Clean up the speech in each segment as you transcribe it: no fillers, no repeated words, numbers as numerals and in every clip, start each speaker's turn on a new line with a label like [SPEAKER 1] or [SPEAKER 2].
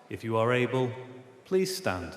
[SPEAKER 1] If you are able, please stand.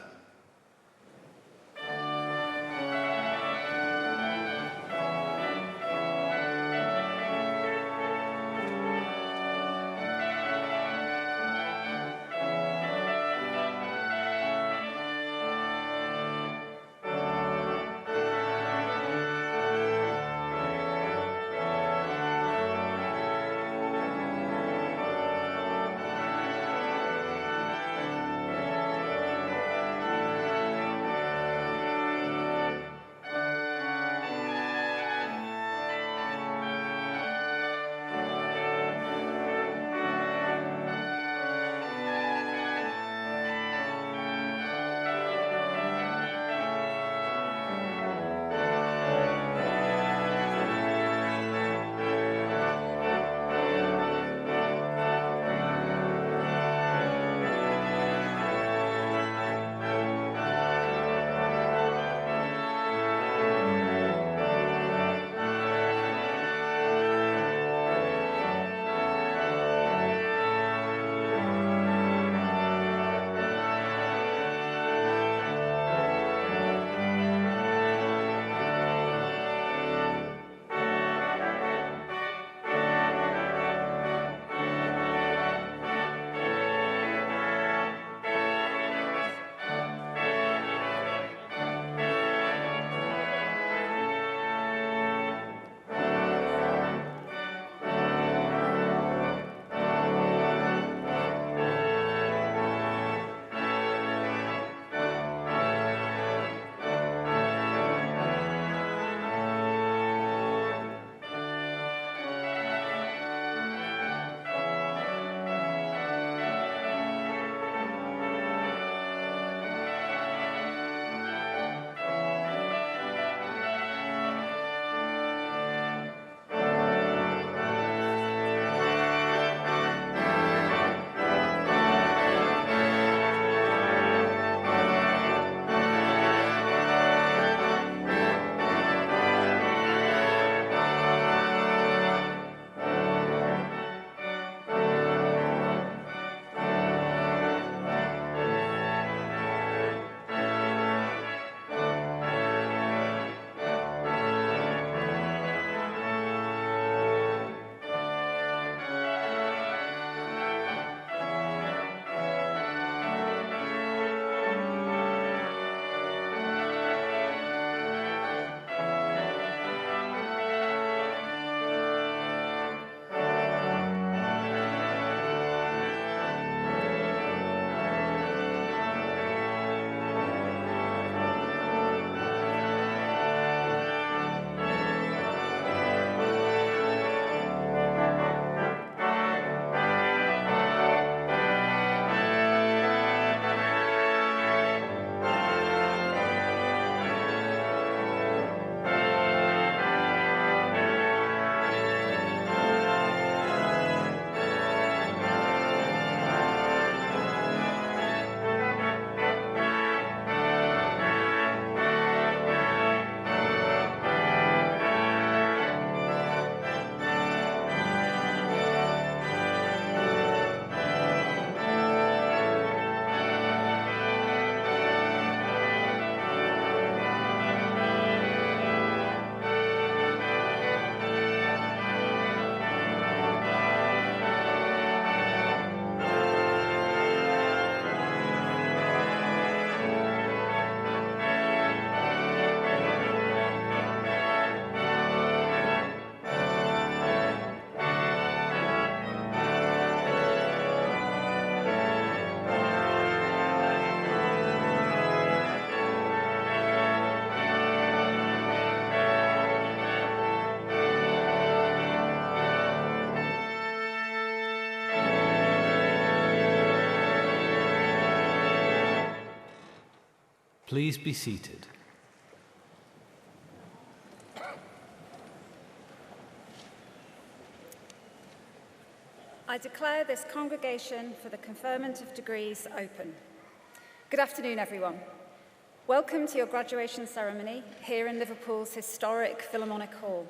[SPEAKER 1] Please be seated.
[SPEAKER 2] I declare this congregation for the conferment of degrees open. Good afternoon, everyone. Welcome to your graduation ceremony here in Liverpool's historic Philharmonic Hall.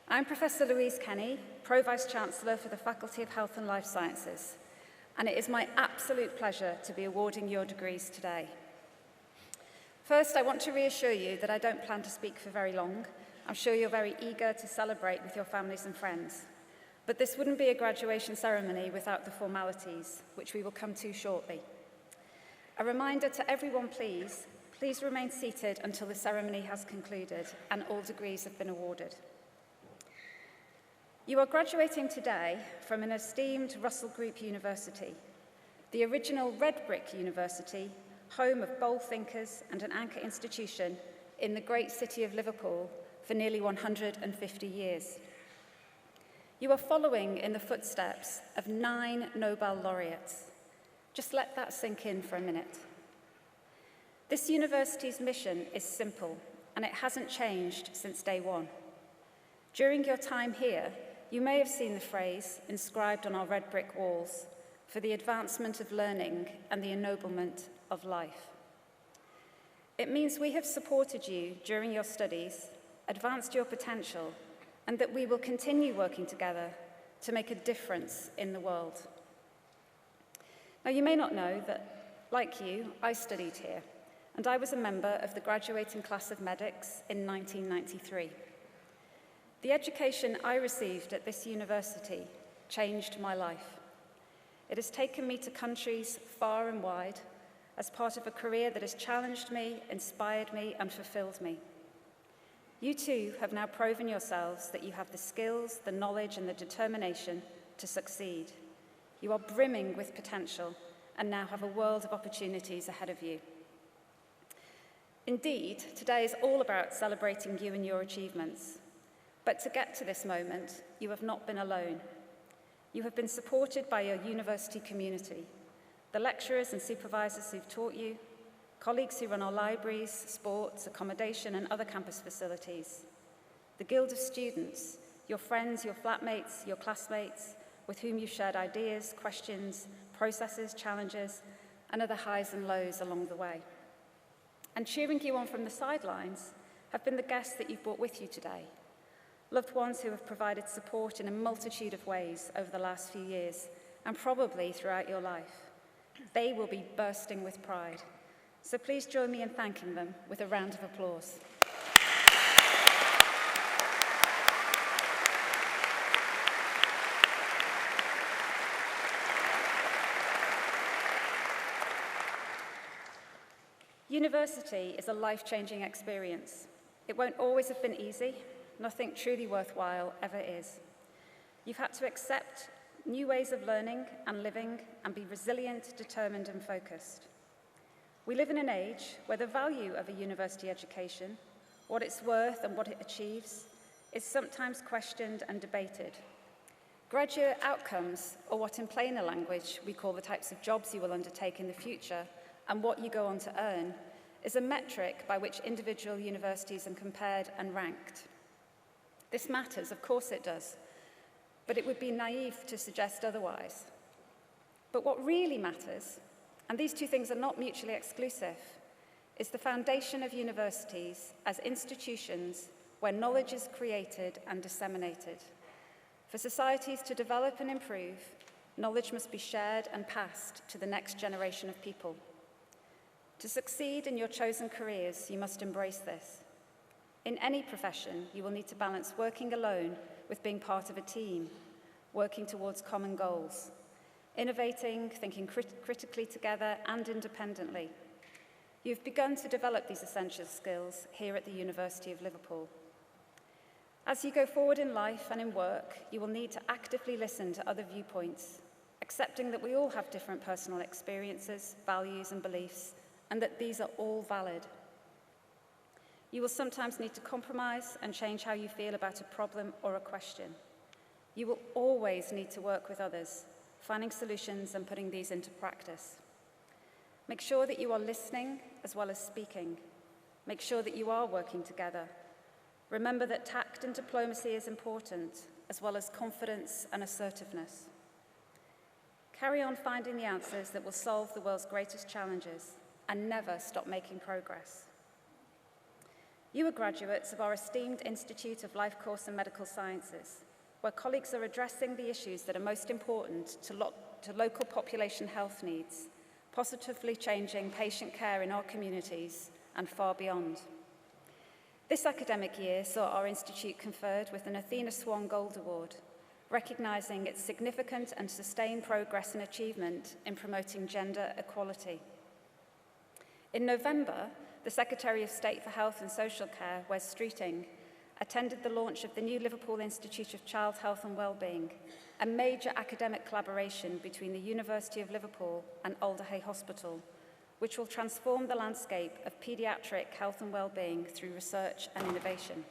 [SPEAKER 2] I'm Professor Louise Kenny, Pro-Vice-Chancellor for the Faculty of Health and Life Sciences, and it is my absolute pleasure to be awarding your degrees today. First, I want to reassure you that I don't plan to speak for very long. I'm sure you're very eager to celebrate with your families and friends. But this wouldn't be a graduation ceremony without the formalities, which we will come to shortly. A reminder to everyone, please remain seated until the ceremony has concluded and all degrees have been awarded. You are graduating today from an esteemed Russell Group university, the original red brick university, home of bold thinkers and an anchor institution in the great city of Liverpool for nearly 150 years. You are following in the footsteps of 9 Nobel laureates. Just let that sink in for a minute. This university's mission is simple, and it hasn't changed since day one. During your time here, you may have seen the phrase inscribed on our red brick walls, for the advancement of learning and the ennoblement of life. It means we have supported you during your studies, advanced your potential, and that we will continue working together to make a difference in the world. Now, you may not know that, like you, I studied here, and I was a member of the graduating class of medics in 1993. The education I received at this university changed my life. It has taken me to countries far and wide as part of a career that has challenged me, inspired me, and fulfilled me. You too have now proven yourselves that you have the skills, the knowledge, and the determination to succeed. You are brimming with potential and now have a world of opportunities ahead of you. Indeed, today is all about celebrating you and your achievements. But to get to this moment, you have not been alone. You have been supported by your university community, the lecturers and supervisors who've taught you, colleagues who run our libraries, sports, accommodation, and other campus facilities, the Guild of Students, your friends, your flatmates, your classmates, with whom you've shared ideas, questions, processes, challenges, and other highs and lows along the way. And cheering you on from the sidelines have been the guests that you've brought with you today, loved ones who have provided support in a multitude of ways over the last few years, and probably throughout your life. They will be bursting with pride. So please join me in thanking them with a round of applause. University is a life-changing experience. It won't always have been easy. Nothing truly worthwhile ever is. You've had to accept new ways of learning and living and be resilient, determined, and focused. We live in an age where the value of a university education, what it's worth and what it achieves, is sometimes questioned and debated. Graduate outcomes, or what in plainer language we call the types of jobs you will undertake in the future and what you go on to earn, is a metric by which individual universities are compared and ranked. This matters, of course it does, but it would be naive to suggest otherwise. But what really matters, and these two things are not mutually exclusive, is the foundation of universities as institutions where knowledge is created and disseminated. For societies to develop and improve, knowledge must be shared and passed to the next generation of people. To succeed in your chosen careers, you must embrace this. In any profession, you will need to balance working alone with being part of a team, working towards common goals, innovating, thinking critically together and independently. You've begun to develop these essential skills here at the University of Liverpool. As you go forward in life and in work, you will need to actively listen to other viewpoints, accepting that we all have different personal experiences, values, and beliefs, and that these are all valid. You will sometimes need to compromise and change how you feel about a problem or a question. You will always need to work with others, finding solutions and putting these into practice. Make sure that you are listening as well as speaking. Make sure that you are working together. Remember that tact and diplomacy is important, as well as confidence and assertiveness. Carry on finding the answers that will solve the world's greatest challenges, and never stop making progress. You are graduates of our esteemed Institute of Life Course and Medical Sciences, where colleagues are addressing the issues that are most important to to local population health needs, positively changing patient care in our communities and far beyond. This academic year saw our institute conferred with an Athena Swan Gold Award, recognising its significant and sustained progress and achievement in promoting gender equality. In November, the Secretary of State for Health and Social Care, Wes Streeting, attended the launch of the new Liverpool Institute of Child Health and Wellbeing, a major academic collaboration between the University of Liverpool and Alderhay Hospital, which will transform the landscape of paediatric health and wellbeing through research and innovation.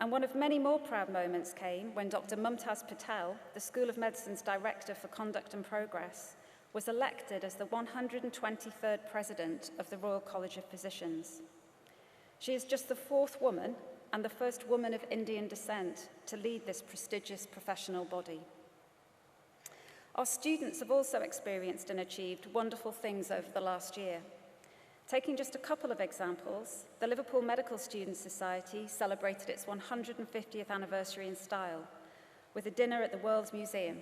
[SPEAKER 2] And one of many more proud moments came when Dr. Mumtaz Patel, the School of Medicine's Director for Conduct and Progress, was elected as the 123rd President of the Royal College of Physicians. She is just the fourth woman and the first woman of Indian descent to lead this prestigious professional body. Our students have also experienced and achieved wonderful things over the last year. Taking just a couple of examples, the Liverpool Medical Students Society celebrated its 150th anniversary in style with a dinner at the World's Museum.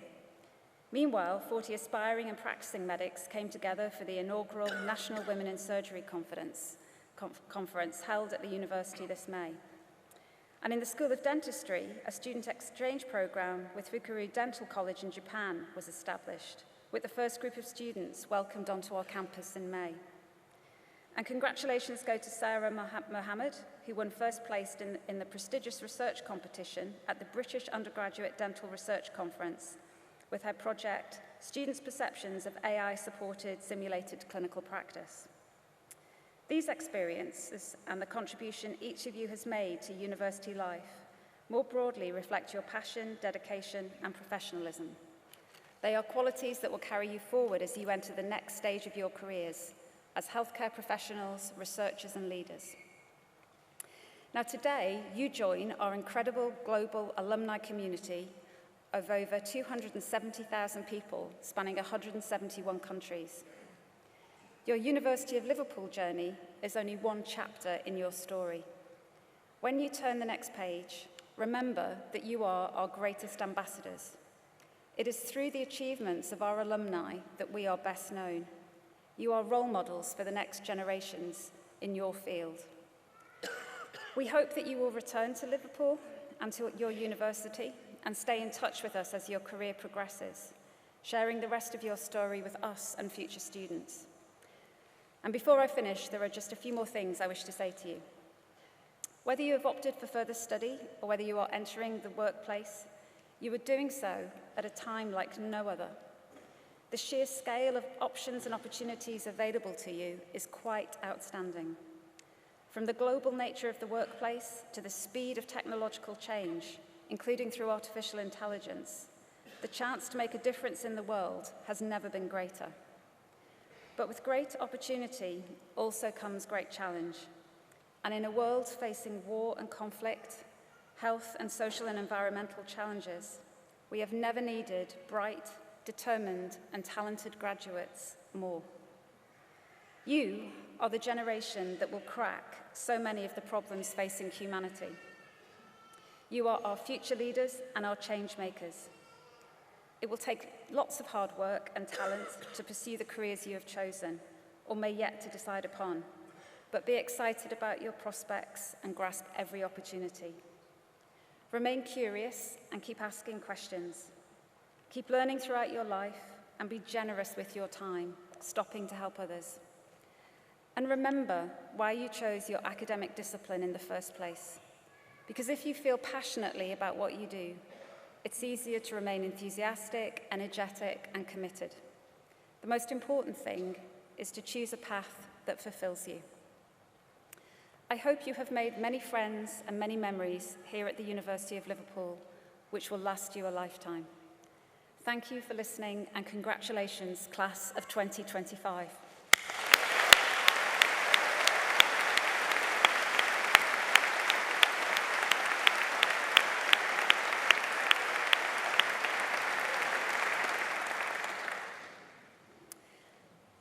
[SPEAKER 2] Meanwhile, 40 aspiring and practicing medics came together for the inaugural National Women in Surgery Conference held at the university this May. And in the School of Dentistry, a student exchange program with Fukuru Dental College in Japan was established, with the first group of students welcomed onto our campus in May. And congratulations go to Sarah Mohammed, who won first place in the prestigious research competition at the British Undergraduate Dental Research Conference with her project, Students' Perceptions of AI-Supported Simulated Clinical Practice. These experiences and the contribution each of you has made to university life more broadly reflect your passion, dedication, and professionalism. They are qualities that will carry you forward as you enter the next stage of your careers as healthcare professionals, researchers, and leaders. Now today, you join our incredible global alumni community of over 270,000 people spanning 171 countries. Your University of Liverpool journey is only one chapter in your story. When you turn the next page, remember that you are our greatest ambassadors. It is through the achievements of our alumni that we are best known. You are role models for the next generations in your field. We hope that you will return to Liverpool and to your university and stay in touch with us as your career progresses, sharing the rest of your story with us and future students. And before I finish, there are just a few more things I wish to say to you. Whether you have opted for further study or whether you are entering the workplace, you are doing so at a time like no other. The sheer scale of options and opportunities available to you is quite outstanding. From the global nature of the workplace to the speed of technological change, including through artificial intelligence, the chance to make a difference in the world has never been greater. But with great opportunity also comes great challenge. And in a world facing war and conflict, health and social and environmental challenges, we have never needed bright, determined, and talented graduates more. You are the generation that will crack so many of the problems facing humanity. You are our future leaders and our change makers. It will take lots of hard work and talent to pursue the careers you have chosen, or may yet to decide upon, but be excited about your prospects and grasp every opportunity. Remain curious and keep asking questions. Keep learning throughout your life and be generous with your time, stopping to help others. And remember why you chose your academic discipline in the first place. Because if you feel passionately about what you do, it's easier to remain enthusiastic, energetic, and committed. The most important thing is to choose a path that fulfills you. I hope you have made many friends and many memories here at the University of Liverpool, which will last you a lifetime. Thank you for listening, and congratulations, class of 2025.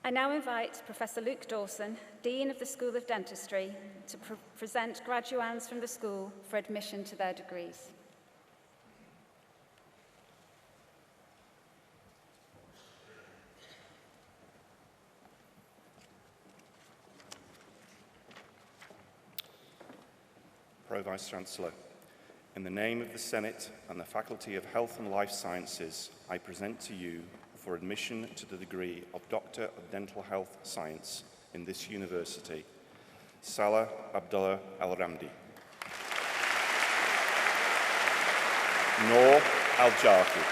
[SPEAKER 2] I now invite Professor Luke Dawson, Dean of the School of Dentistry, to present graduands from the school for admission to their degrees.
[SPEAKER 3] Pro-Vice-Chancellor, in the name of the Senate and the Faculty of Health and Life Sciences, I present to you for admission to the degree of Doctor of Dental Health Science in this university, Salah Abdullah Al-Ramdi, Noor Al-Jarki,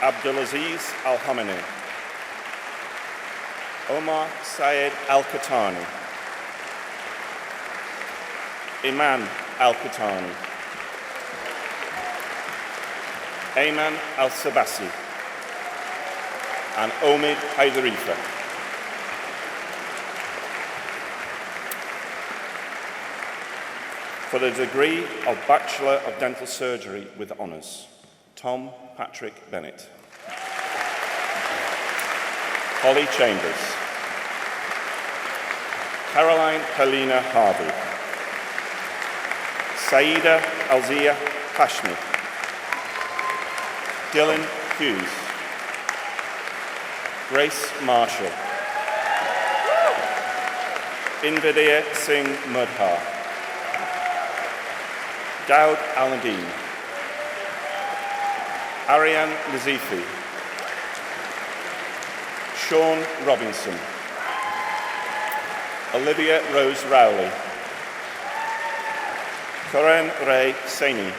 [SPEAKER 3] Abdulaziz Al-Hamani, Omar Syed Al-Qatani, Iman Al-Qatani, Ayman Al-Sabasi, and Omid Haidarifa. For the degree of Bachelor of Dental Surgery with Honours, Tom Patrick Bennett, Holly Chambers, Caroline Helena Harvey, Saida Alzia Hashmi, Dylan Hughes, Grace Marshall, Invidia Singh Mudhar, Daud Al-Nadim, Ariane Nazifi, Sean Robinson, Olivia Rose Rowley, Corinne Ray Saini,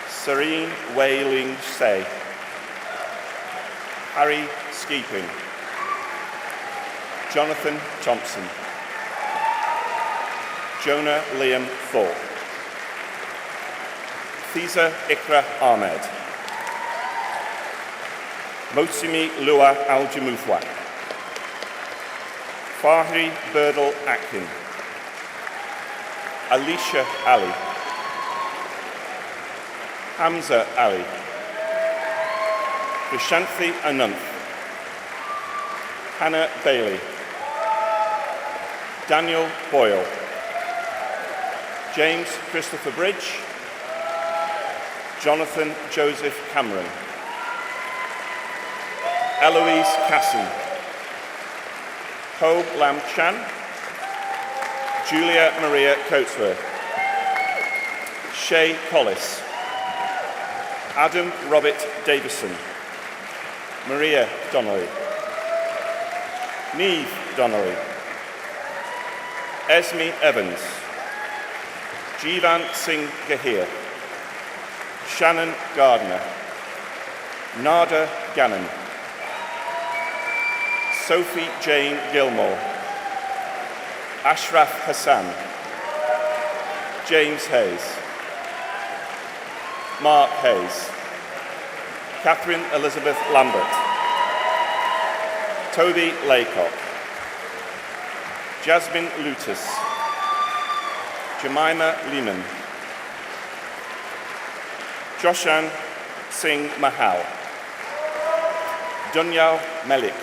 [SPEAKER 3] Serene Wei Ling Se, Harry Skeeping, Jonathan Thompson, Jonah Liam Thorpe, Fiza Ikra Ahmed, Motsimi Lua Al-Jamuthwa, Fahri Birdal Akin, Alicia Ali, Hamza Ali, Vishanthi Ananth, Hannah Bailey, Daniel Boyle, James Christopher Bridge, Jonathan Joseph Cameron, Eloise Casson, Ho Lam Chan, Julia Maria Coatsworth, Shay Collis, Adam Robert Davison, Maria Donnelly, Neve Donnelly, Esme Evans, Jivan Singh Gahir, Shannon Gardner, Nada Gannon, Sophie Jane Gilmore, Ashraf Hassan, James Hayes, Mark Hayes, Catherine Elizabeth Lambert, Toby Laycock, Jasmine Lutus, Jemima Lehman, Joshan Singh Mahal, Dunyal Melik,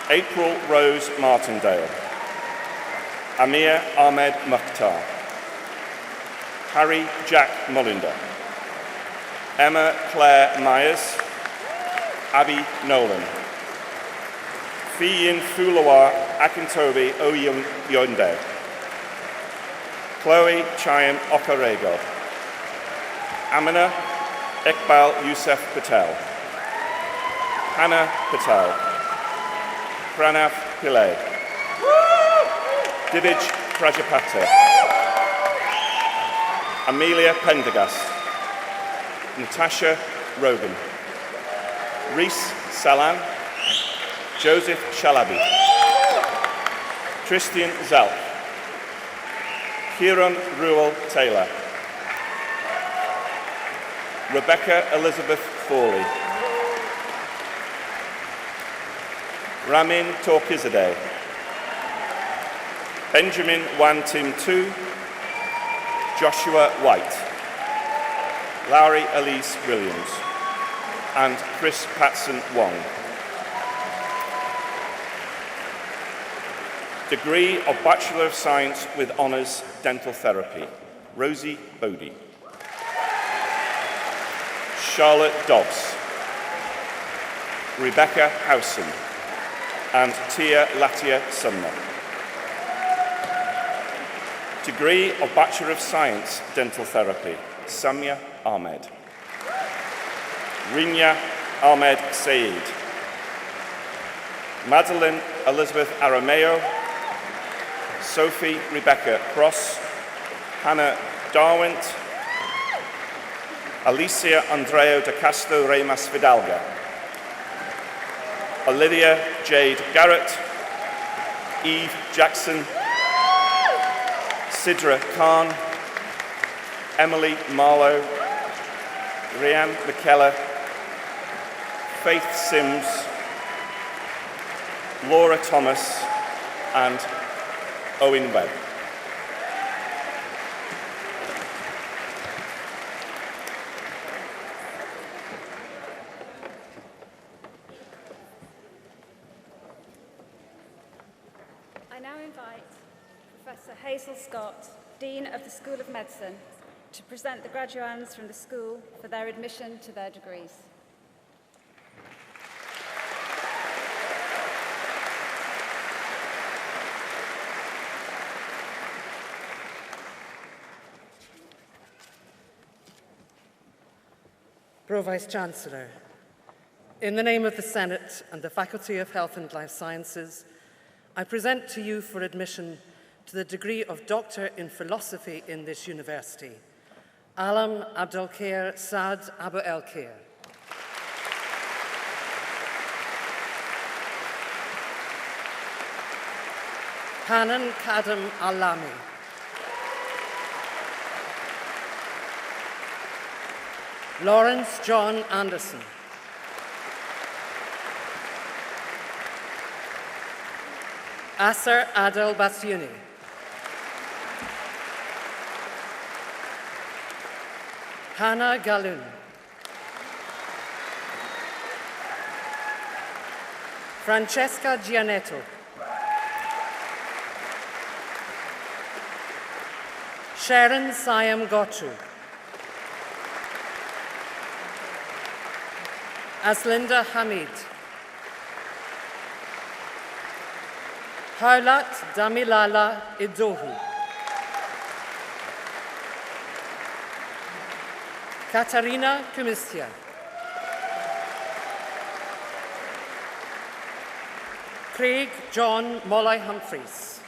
[SPEAKER 3] April Rose Martindale, Amir Ahmed Mukhtar, Harry Jack Mullinder, Emma Claire Myers, Abby Nolan, Fiyin Fulawa Akintobi Oyonde, Chloe Chaim Okarego, Amina Iqbal Youssef Patel, Hannah Patel, Pranav Pillai, Divij Prajapati, Amelia Pendergast, Natasha Rogan, Reese Salan, Joseph Shalabi, Christian Zalk, Kieran Ruel Taylor, Rebecca Elizabeth Fawley, Ramin Torkizadeh, Benjamin Wan Tim Tu, Joshua White, Lowry Elise Williams, and Chris Patson Wong. Degree of Bachelor of Science with Honours Dental Therapy, Rosie Bodie. Charlotte Dobbs, Rebecca Howson, and Tia Latia Sumner. Degree of Bachelor of Science, Dental Therapy, Samia Ahmed. Rinya Ahmed Saeed. Madeline Elizabeth Arameo. Sophie Rebecca Cross. Hannah Darwent. Alicia Andreo de Castro Remas Fidalga. Olivia Jade Garrett. Eve Jackson. Sidra Khan. Emily Marlowe. Rhianne McKellar. Faith Sims. Laura Thomas and Owen Webb.
[SPEAKER 2] I now invite Professor Hazel Scott, Dean of the School of Medicine, to present the graduands from the school for their admission to their degrees.
[SPEAKER 4] Pro-Vice-Chancellor, in the name of the Senate and the Faculty of Health and Life Sciences, I present to you for admission to the degree of Doctor in Philosophy in this university, Alam Abdelkair Saad Abu El-Khair. Hanan Kadam Alami. Lawrence John Anderson. Asser Adel Basyuni. Hannah Galoun. Francesca Gianetto. Sharon Siam Gochu. Aslinda Hamid. Haulat Damilala Idohu. Katarina Kumistia. Craig John Molloy Humphreys.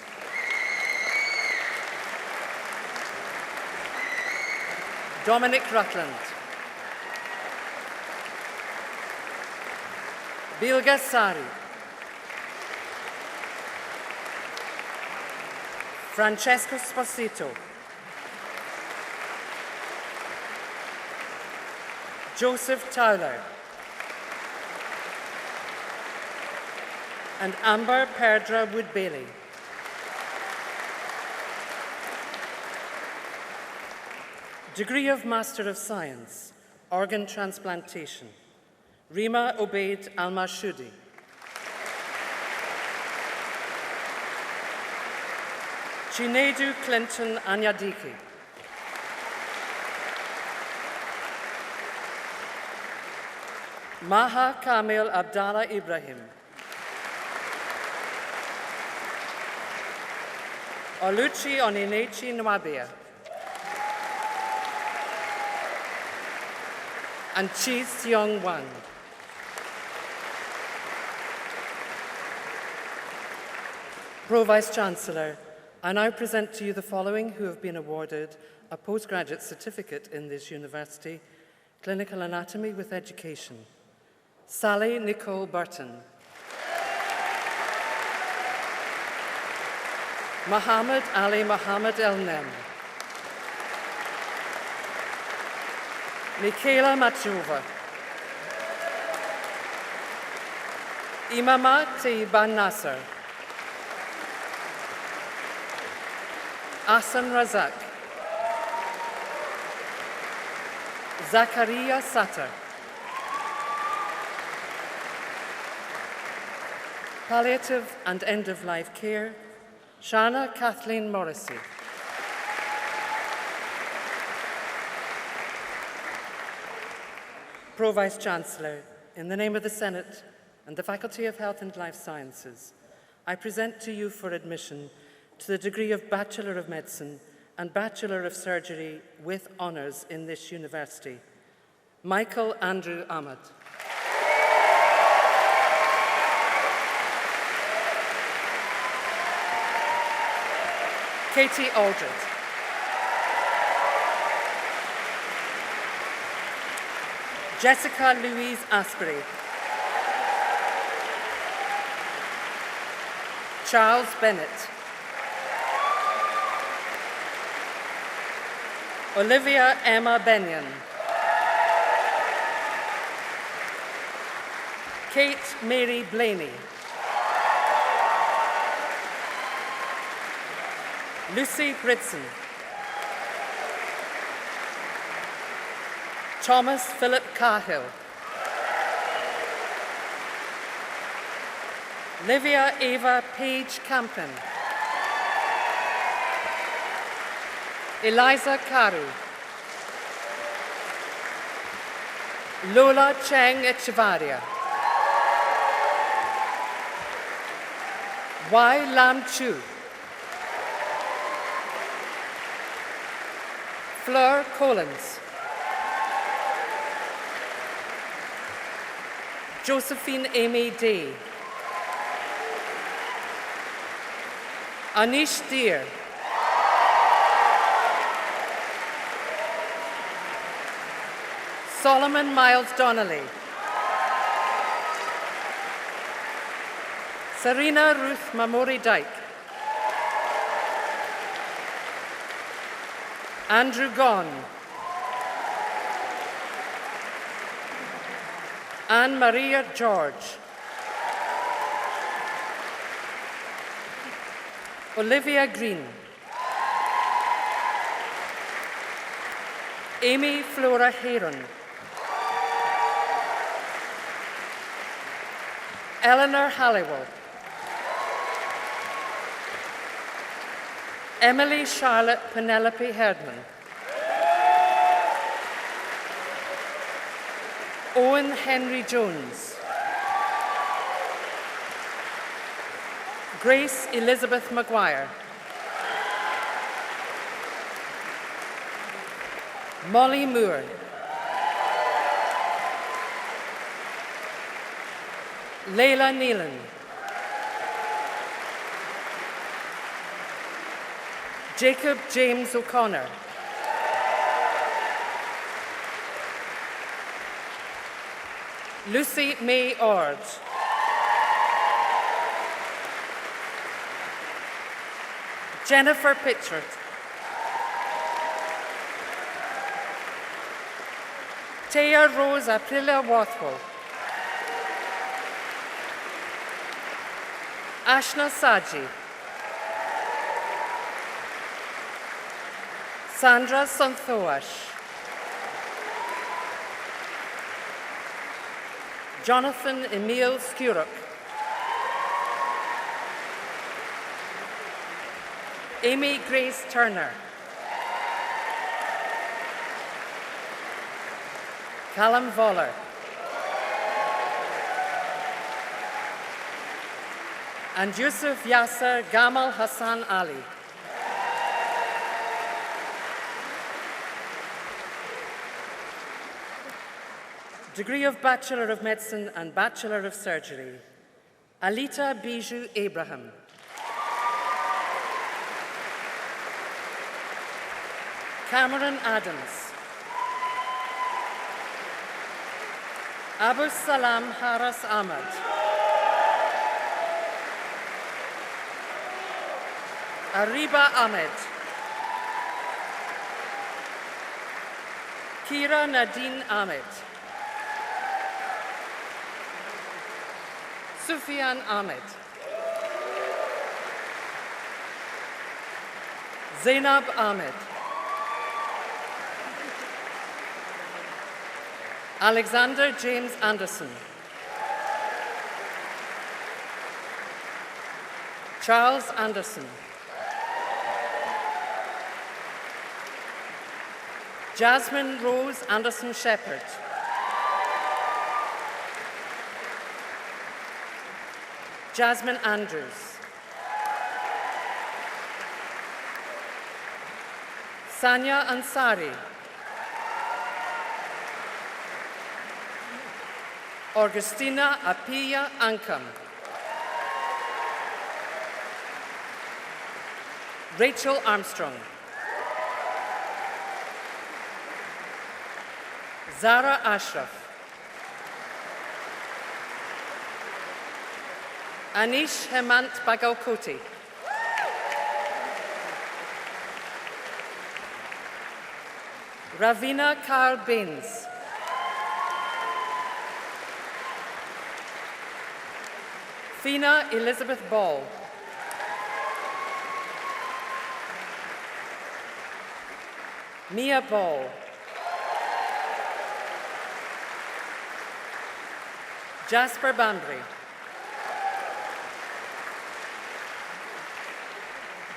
[SPEAKER 4] Dominic Rutland. Bilga Sari. Francesco Sposito. Joseph Towler. And Amber Perdra Wood-Bailey. Degree of Master of Science, Organ Transplantation, Rima Obeid Al-Mashudi. Chinedu Clinton Anyadiki. Maha Kamil Abdallah Ibrahim. Oluchi Oninechi Nwabia. And Chi Seong Wan. Pro-Vice-Chancellor, I now present to you the following who have been awarded a postgraduate certificate in this university, Clinical Anatomy with Education. Sally Nicole Burton. Muhammad Ali Muhammad El-Nem. Michaela Machova. Imama Tayyiban Nasser. Asan Razak. Zakaria Satter. Palliative and End-of-Life Care, Shana Kathleen Morrissey. Pro-Vice-Chancellor, in the name of the Senate and the Faculty of Health and Life Sciences, I present to you for admission to the degree of Bachelor of Medicine and Bachelor of Surgery with honours in this university, Michael Andrew Ahmed. Katie Aldred. Jessica Louise Asprey. Charles Bennett. Olivia Emma Benyon. Kate Mary Blaney. Lucy Britson. Thomas Philip Cahill. Livia Ava Page Campen. Eliza Caru. Lola Cheng Echevarria. Y. Lam Chu. Fleur Collins. Josephine Amy Day. Anish Deer. Solomon Miles Donnelly. Serena Ruth Mamori Dyke. Andrew Gon. Anne Maria George. Olivia Green. Amy Flora Heron. Eleanor Halliwell. Emily Charlotte Penelope Herdman. Owen Henry Jones. Grace Elizabeth Maguire. Molly Moore. Leila Neelan. Jacob James O'Connor. Lucy May Ord. Jennifer Pitchford. Taya Rose Aprilia Wathwell. Ashna Saji. Sandra Santhoash. Jonathan Emil Skuruk. Amy Grace Turner. Callum Voller. And Yusuf Yasser Gamal Hassan Ali. Degree of Bachelor of Medicine and Bachelor of Surgery, Alita Bijou Abraham. Cameron Adams. Abu Salam Haras Ahmad. Ariba Ahmed. Kira Nadine Ahmed. Sufyan Ahmed. Zainab Ahmed. Alexander James Anderson. Charles Anderson. Jasmine Rose Anderson Shepherd. Jasmine Andrews. Sanya Ansari. Augustina Apia Ankam. Rachel Armstrong. Zara Ashraf. Anish Hemant Bagalkoti. Ravina Karl Baines. Fina Elizabeth Ball. Mia Ball. Jasper Bambry.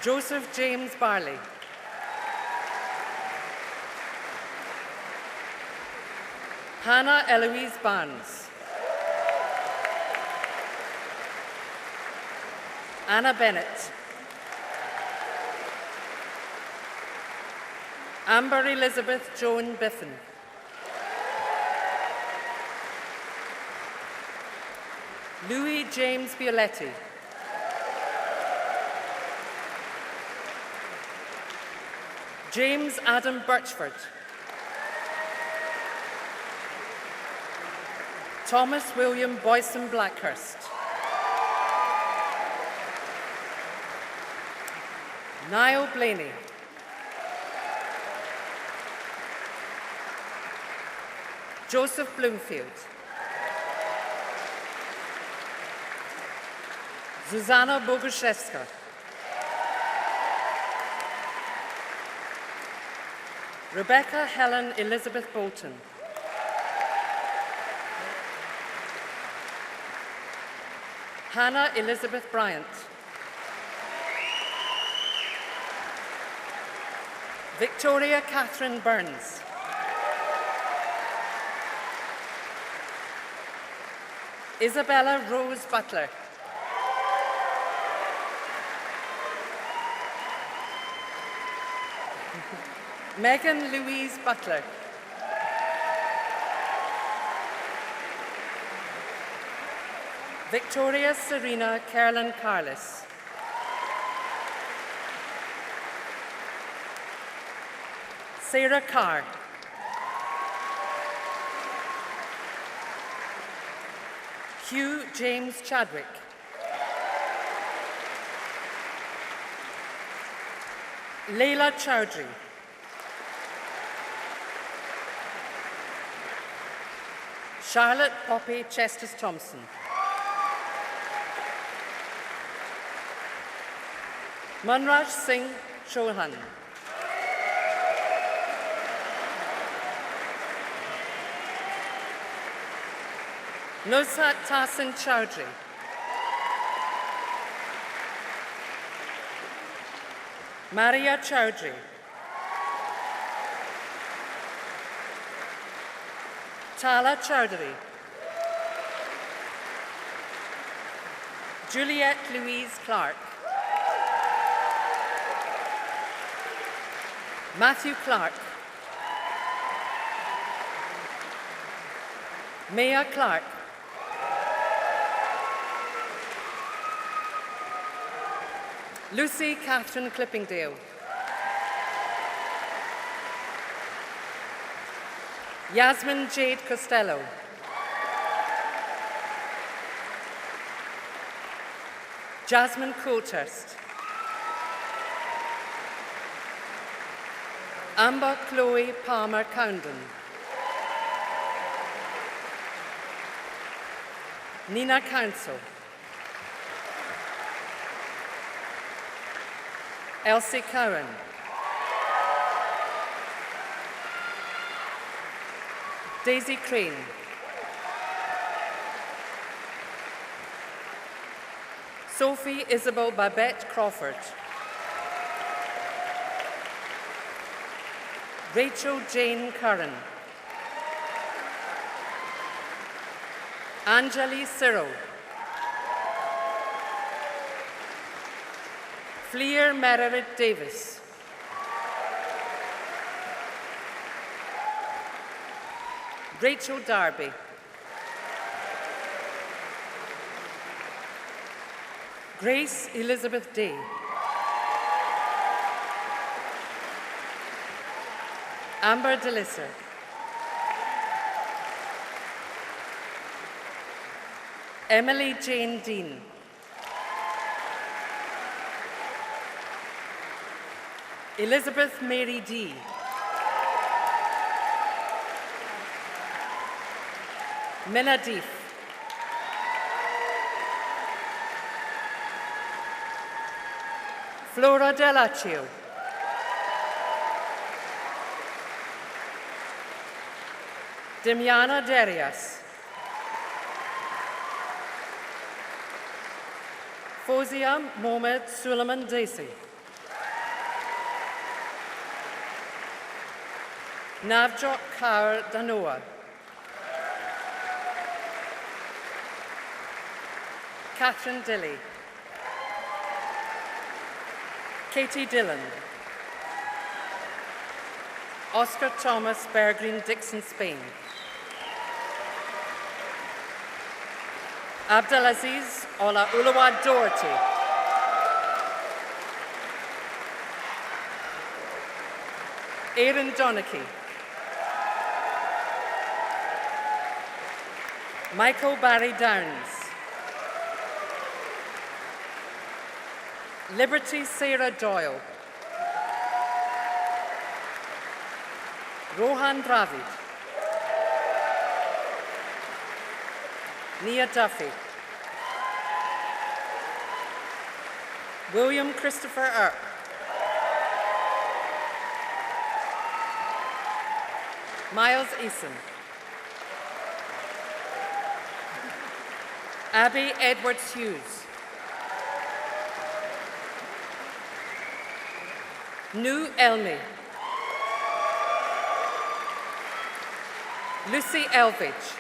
[SPEAKER 4] Joseph James Barley. Hannah Eloise Barnes. Anna Bennett. Amber Elizabeth Joan Biffin. Louis James Violetti. James Adam Birchford. Thomas William Boyson Blackhurst. Niall Blaney. Joseph Bloomfield. Zuzana Boguszewska. Rebecca Helen Elizabeth Bolton. Hannah Elizabeth Bryant. Victoria Catherine Burns. Isabella Rose Butler. Megan Louise Butler. Victoria Serena Carolyn Carlis. Sarah Carr. Hugh James Chadwick. Leila Chowdhury. Charlotte Poppy Chestes Thompson. Manraj Singh Chauhan. Nusrat Tahsin Chowdhury. Maria Chowdhury. Tala Chowdhury. Juliette Louise Clark. Matthew Clark. Maya Clark. Lucy Catherine Clippingdale. Yasmin Jade Costello. Jasmine Coulthurst. Amber Chloe Palmer Counden. Nina Council. Elsie Cowan. Daisy Crane. Sophie Isabel Babette Crawford. Rachel Jane Curran. Anjali Cyril. Fleer Meredith Davis. Rachel Darby. Grace Elizabeth Day. Amber DeLisser. Emily Jane Dean. Elizabeth Mary D. Minna Deef. Flora Dell'Accio. Demiana Darius. Fozia Mohamed Suleiman Desi. Navjot Kaur Danoa. Catherine Dilly. Katie Dillon. Oscar Thomas Bergreen Dixon, Spain. Abdelaziz Ola Ulawad Doherty. Aaron Donachie. Michael Barry Downs. Liberty Sarah Doyle. Rohan Dravid. Nia Duffy. William Christopher Earp. Miles Eason. Abby Edwards Hughes. Nu Elmi. Lucy Elvidge.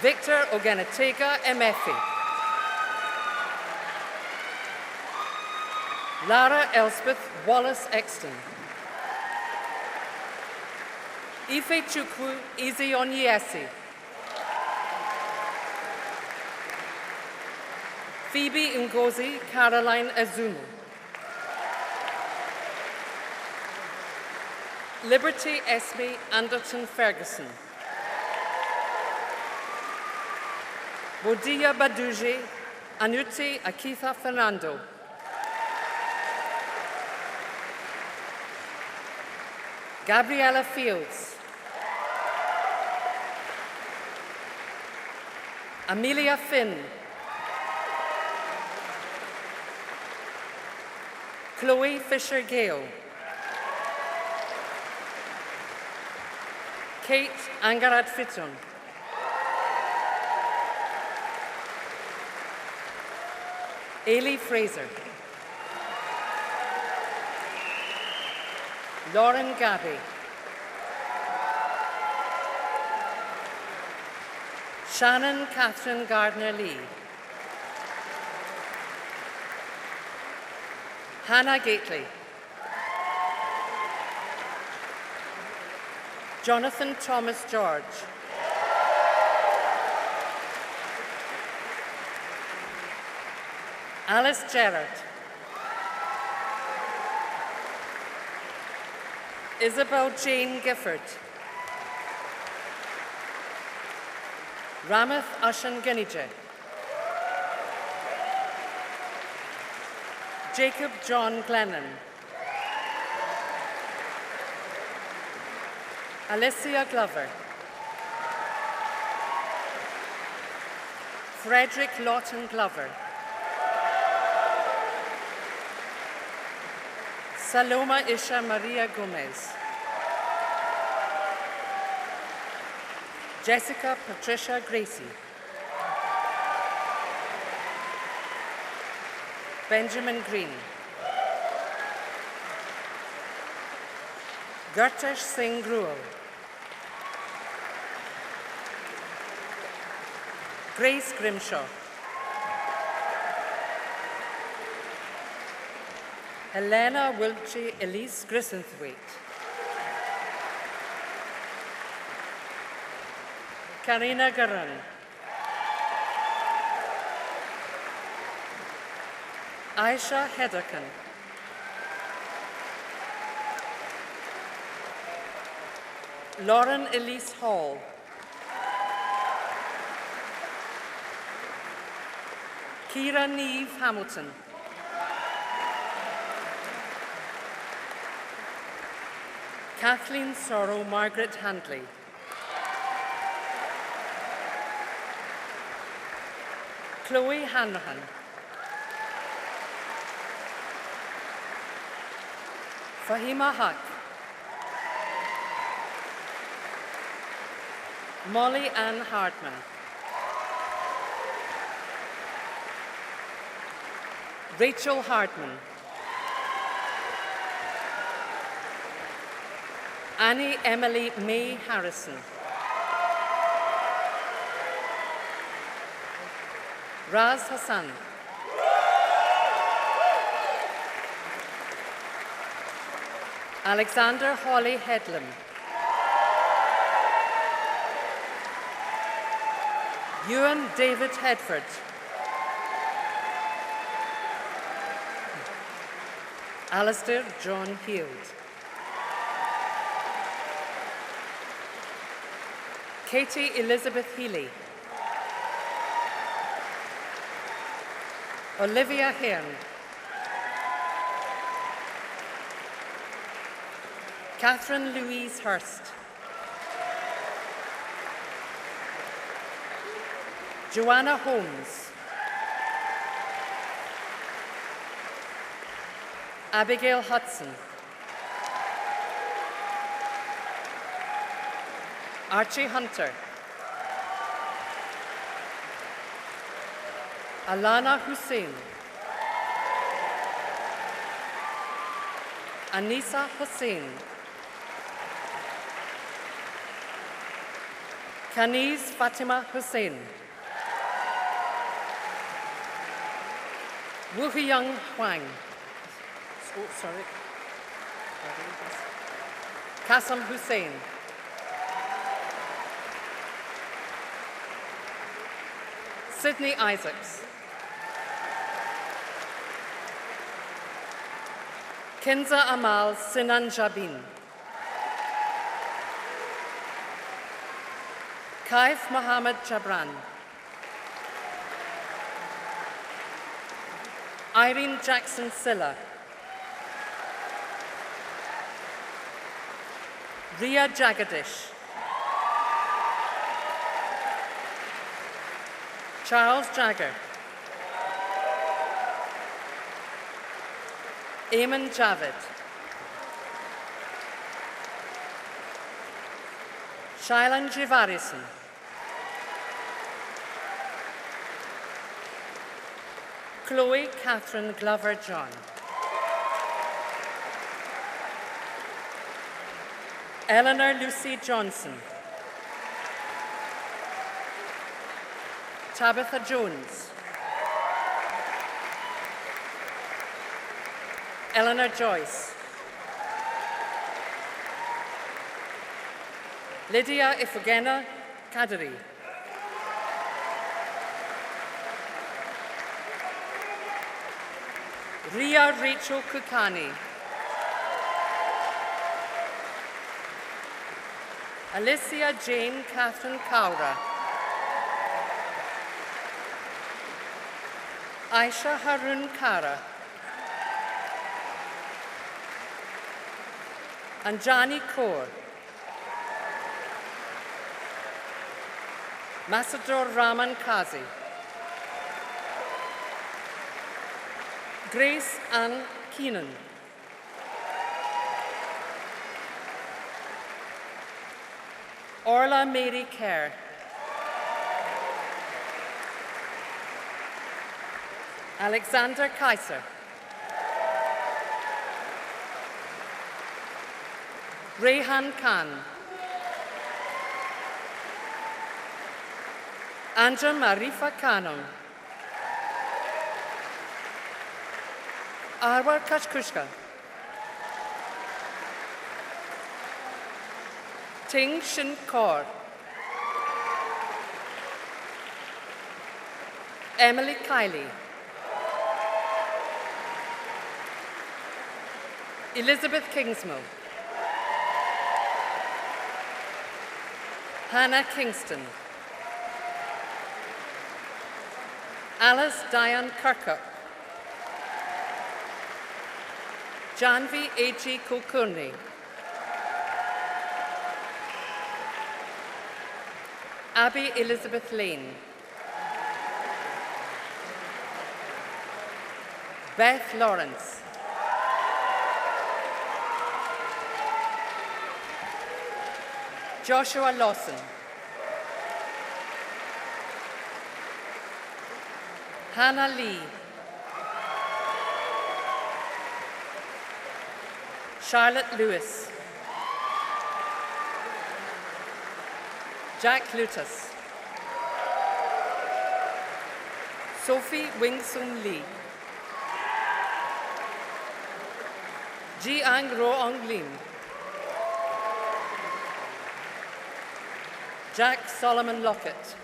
[SPEAKER 4] Victor Oganatega Emefi. Lara Elspeth Wallace Exton. Ife Chukwu Izionyesi. Phoebe Ngozi Caroline Azumu. Liberty Esme Anderton Ferguson. Bodia Baduje Anuti Akitha Fernando. Gabriella Fields. Amelia Finn. Chloe Fisher-Gale. Kate Angarad Fitton. Ailey Fraser. Lauren Gabby. Shannon Catherine Gardner-Lee. Hannah Gately. Jonathan Thomas George. Alice Gerrard. Isabel Jane Gifford. Ramath Ashan Ganije. Jacob John Glennon. Alicia Glover. Frederick Lawton Glover. Saloma Isha Maria Gomez. Jessica Patricia Gracie. Benjamin Green. Gurtesh Singh Gruel. Grace Grimshaw. Helena Wiltshire Elise Grissenthwaite. Karina Garan. Aisha Hederkan. Lauren Elise Hall. Kira Neve Hamilton. Kathleen Sorrow Margaret Handley. Chloe Hanrahan. Fahima Haq. Molly Ann Hartman. Rachel Hartman. Annie Emily May Harrison. Raz Hassan. Alexander Hawley Headlam. Ewan David Hedford. Alistair John Heald. Katie Elizabeth Healy. Olivia Hearn. Catherine Louise Hurst. Joanna Holmes. Abigail Hudson. Archie Hunter. Alana Hussein. Anisa Hussein. Kaniz Fatima Hussein. Wu-Hyung Huang. Oh, sorry. Kasam Hussein. Sydney Isaacs. Kinza Amal Sinan Jabin. Kaif Mohammed Jabran. Irene Jackson Silla. Ria Jagadish. Charles Jagger. Eamon Javed. Shailan Jivarison. Chloe Catherine Glover John. Eleanor Lucy Johnson. Tabitha Jones. Eleanor Joyce. Lydia Ifugena Kadri. Ria Rachel Kukani. Alicia Jane Catherine Kaura. Aisha Harun Kara. Anjani Kaur. Masador Raman Kazi. Grace Ann Keenan. Orla Mary Kerr. Alexander Kaiser. Rehan Khan. Anja Marifa Khanum. Arwar Kashkushka. Ting Shin Kaur. Emily Kiley. Elizabeth Kingsmill. Hannah Kingston. Alice Diane Kirkup. Janvi A.G. Kulkarni. Abby Elizabeth Lane. Beth Lawrence. Joshua Lawson. Hannah Lee. Charlotte Lewis. Jack Lutus. Sophie Wingsung Lee. Ji-Ang Ro-Ong Lim. Jack Solomon Lockett.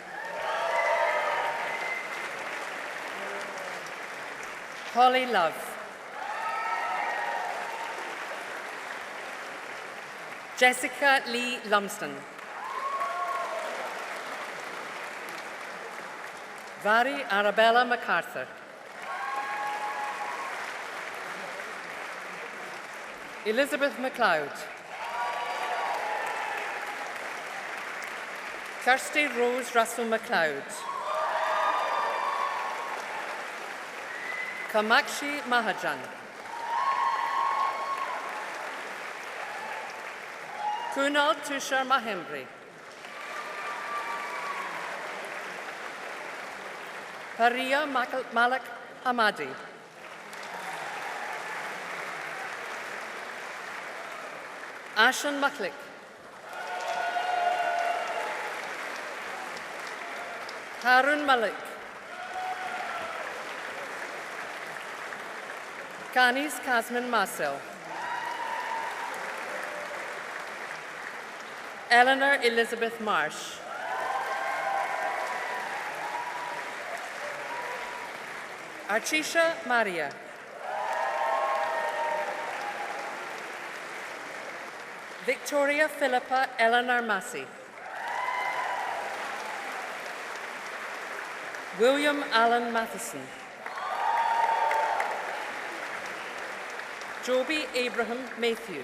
[SPEAKER 4] Holly Love. Jessica Lee Lumsden. Vari Arabella MacArthur. Elizabeth MacLeod. Kirsty Rose Russell MacLeod. Kamakshi Mahajan. Kunal Tushar Mahembri. Paria Malik Hamadi. Ashan Maklik. Harun Malik. Kanis Kazman Marcel. Eleanor Elizabeth Marsh. Archisha Maria. Victoria Philippa Eleanor Massey. William Allen Matheson. Joby Abraham Maythew.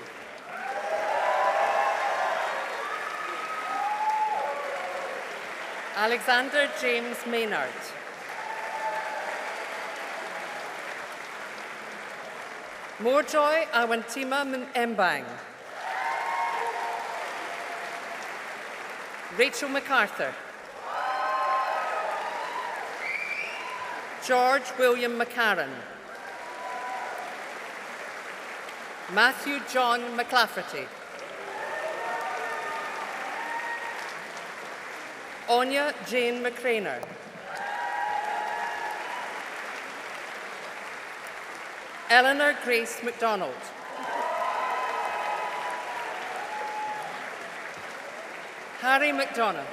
[SPEAKER 4] Alexander James Maynard. Morjoy Awantima Mbang. Rachel MacArthur. George William McCarran. Matthew John McLafferty. Anya Jane McCraner. Eleanor Grace MacDonald. Harry McDonough.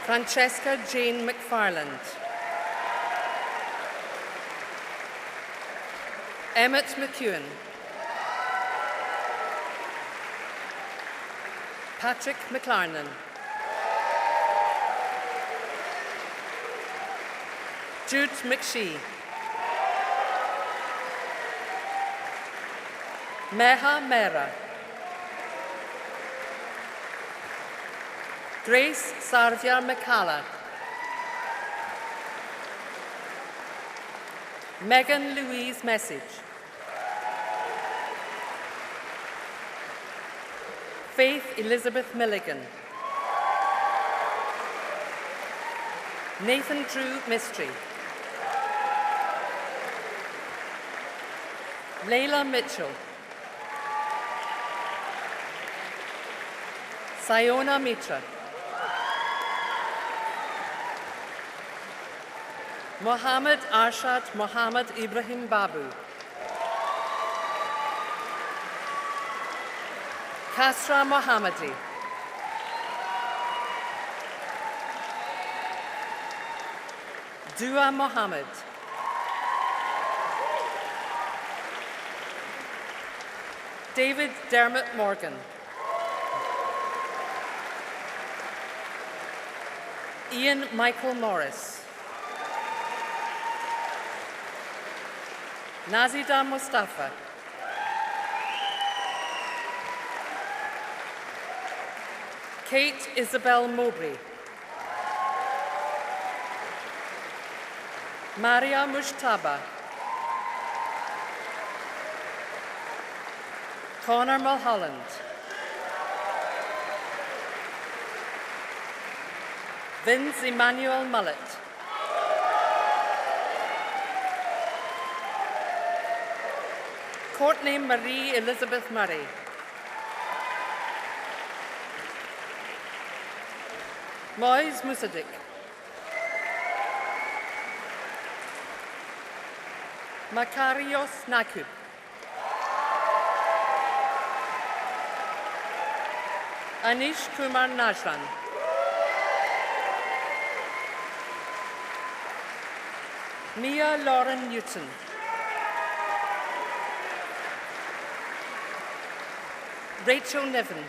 [SPEAKER 4] Francesca Jane McFarland. Emmett McEwen. Patrick McLarnon. Jude McShee. Meha Mehra. Grace Sarvia McCalla. Megan Louise Message. Faith Elizabeth Milligan. Nathan Drew Mystery. Layla Mitchell. Sayona Mitra. Mohammed Arshad Mohammed Ibrahim Babu. Kasra Mohammadi. Dua Mohammed. David Dermot Morgan. Ian Michael Morris. Nazida Mustafa. Kate Isabel Mowbray. Maria Mushtaba. Connor Mulholland. Vince Emmanuel Mullet. Courtney Marie Elizabeth Murray. Moise Musadik. Makarios Nakub. Anish Kumar Najran. Mia Lauren Newton. Rachel Niven.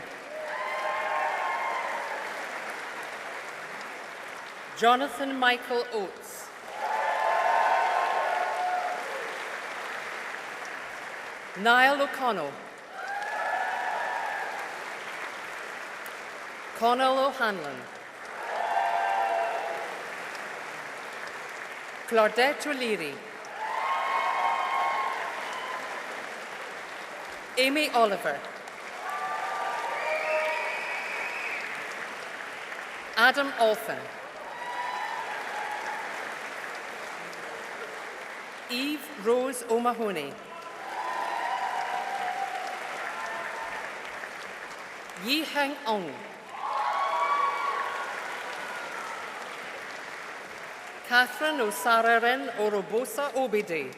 [SPEAKER 4] Jonathan Michael Oates. Niall O'Connell. Connell O'Hanlon. Claudette O'Leary. Amy Oliver. Adam Altham. Eve Rose O'Mahony. Yi Heng Ong. Catherine O'Sararen Orobosa Obide.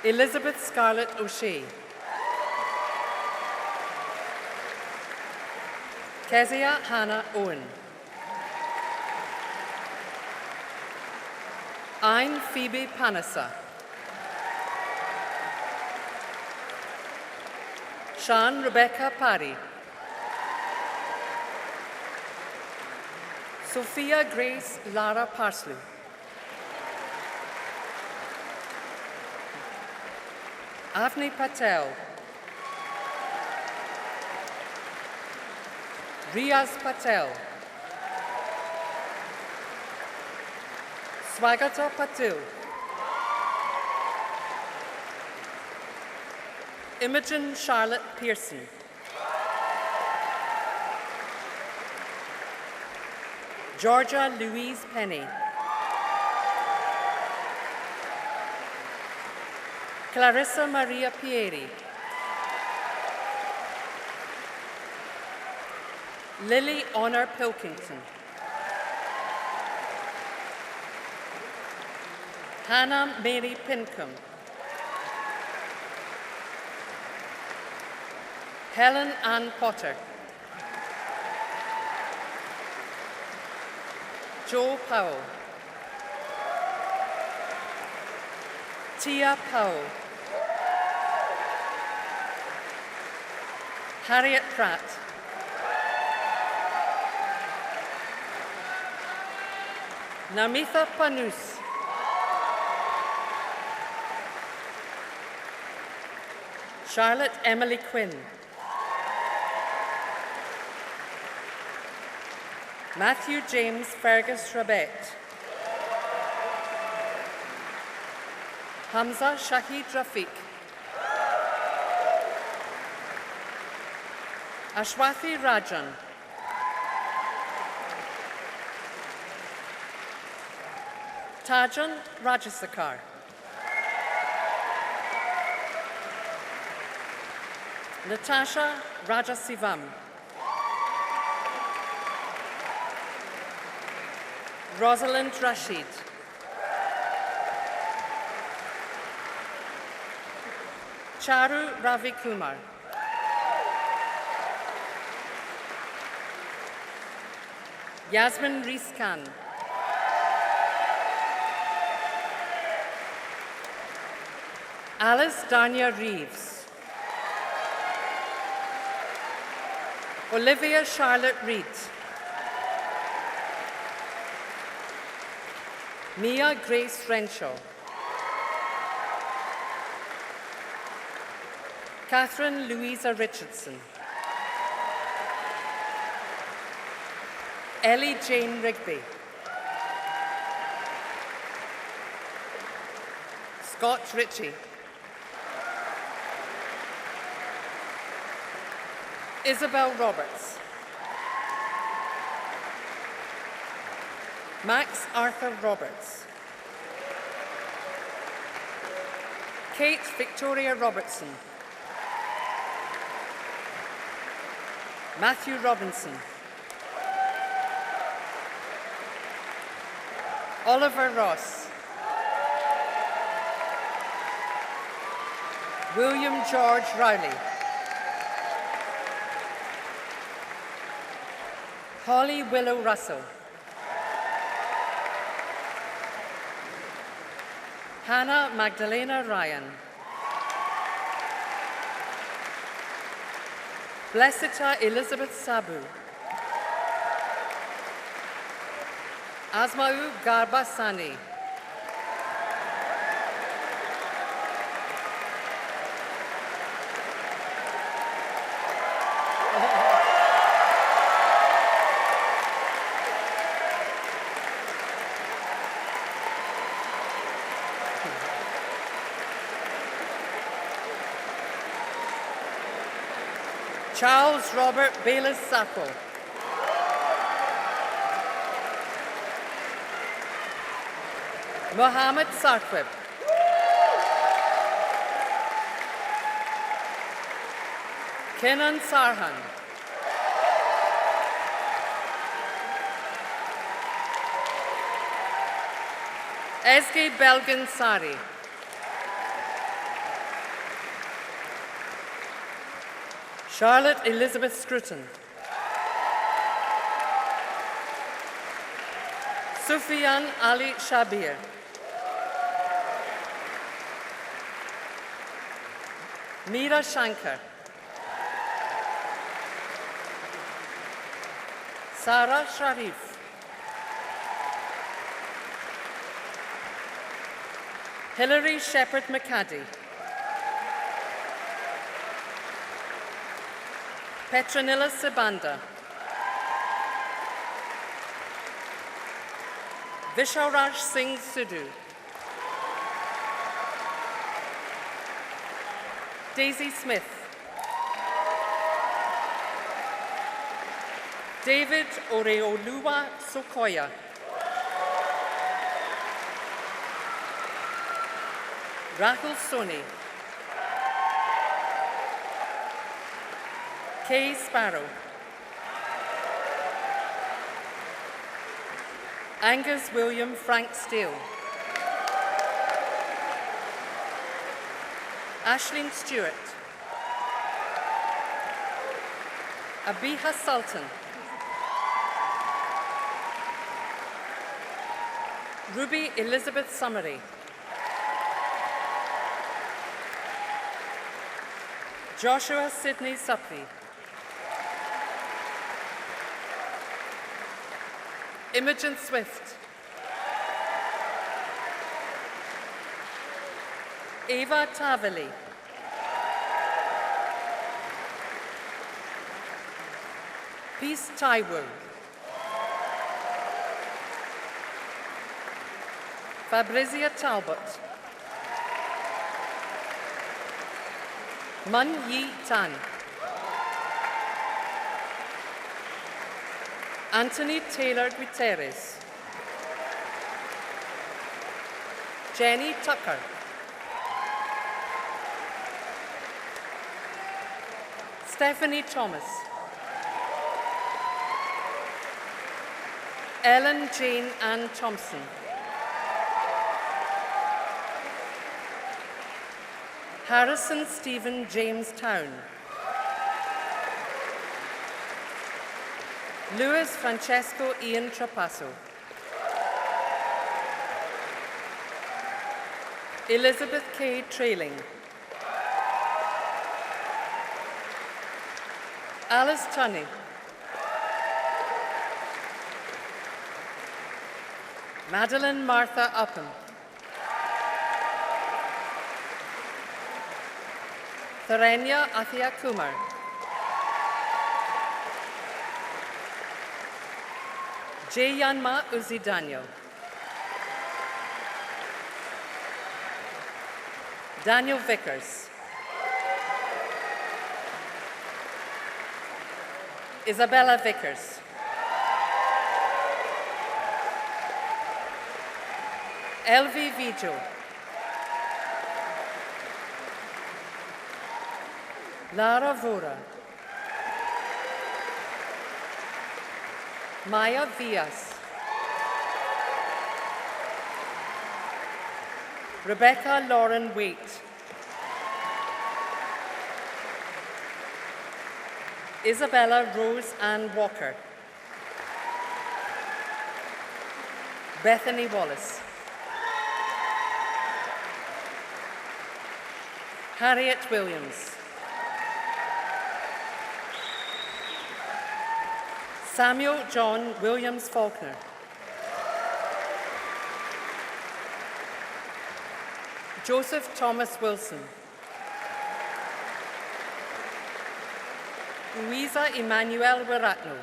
[SPEAKER 4] Elizabeth Scarlett O'Shea. Kezia Hannah Owen. Ain Phoebe Panessa. Sean Rebecca Parry. Sophia Grace Lara Parsley. Avni Patel. Riaz Patel. Swagata Patil. Imogen Charlotte Pearson. Georgia Louise Penny. Clarissa Maria Pieri. Lily Honor Pilkington. Hannah Mary Pincombe. Helen Ann Potter. Joe Powell. Tia Powell. Harriet Pratt. Namitha Panus. Charlotte Emily Quinn. Matthew James Fergus Rabet. Hamza Shahid Rafiq. Ashwathi Rajan. Tajan Rajasakar. Natasha Rajasivam. Rosalind Rashid. Charu Ravi Kumar. Yasmin Rees Khan. Alice Danya Reeves. Olivia Charlotte Reed. Mia Grace Renshaw. Catherine Louisa Richardson. Ellie Jane Rigby. Scott Ritchie. Isabel Roberts. Max Arthur Roberts. Kate Victoria Robertson. Matthew Robinson. Oliver Ross. William George Rowley. Holly Willow Russell. Hannah Magdalena Ryan. Blessita Elizabeth Sabu. Asmau Garba Sani. Charles Robert Bayless Sacco. Mohammed Sarkwib. Kenan Sarhan. Ezgi Belgin Sari. Charlotte Elizabeth Scruton. Sufyan Ali Shabir. Meera Shankar. Sarah Sharif. Hilary Shepherd McCaddy. Petronilla Sibanda. Visharaj Singh Sidhu. Daisy Smith. David Oreoluwa Sokoya. Rahul Soni. Kay Sparrow. Angus William Frank Steele. Ashleen Stewart. Abiha Sultan. Ruby Elizabeth Summery. Joshua Sidney Suppy. Imogen Swift. Eva Tavali. Peace Taiwo. Fabrizia Talbot. Mun Yi Tan. Anthony Taylor Guterres. Jenny Tucker. Stephanie Thomas. Ellen Jane Ann Thompson. Harrison Stephen James Town. Luis Francesco Ian Trapasso. Elizabeth K. Trailing. Alice Tunney. Madeline Martha Upham. Tharenya Athia Kumar. Jayanma Uzi Daniel. Daniel Vickers. Isabella Vickers. Elvi Vigil. Lara Vora. Maya Villas. Rebecca Lauren Waite. Isabella Rose Ann Walker. Bethany Wallace. Harriet Williams. Samuel John Williams Faulkner. Joseph Thomas Wilson. Luisa Emmanuel Wiratno.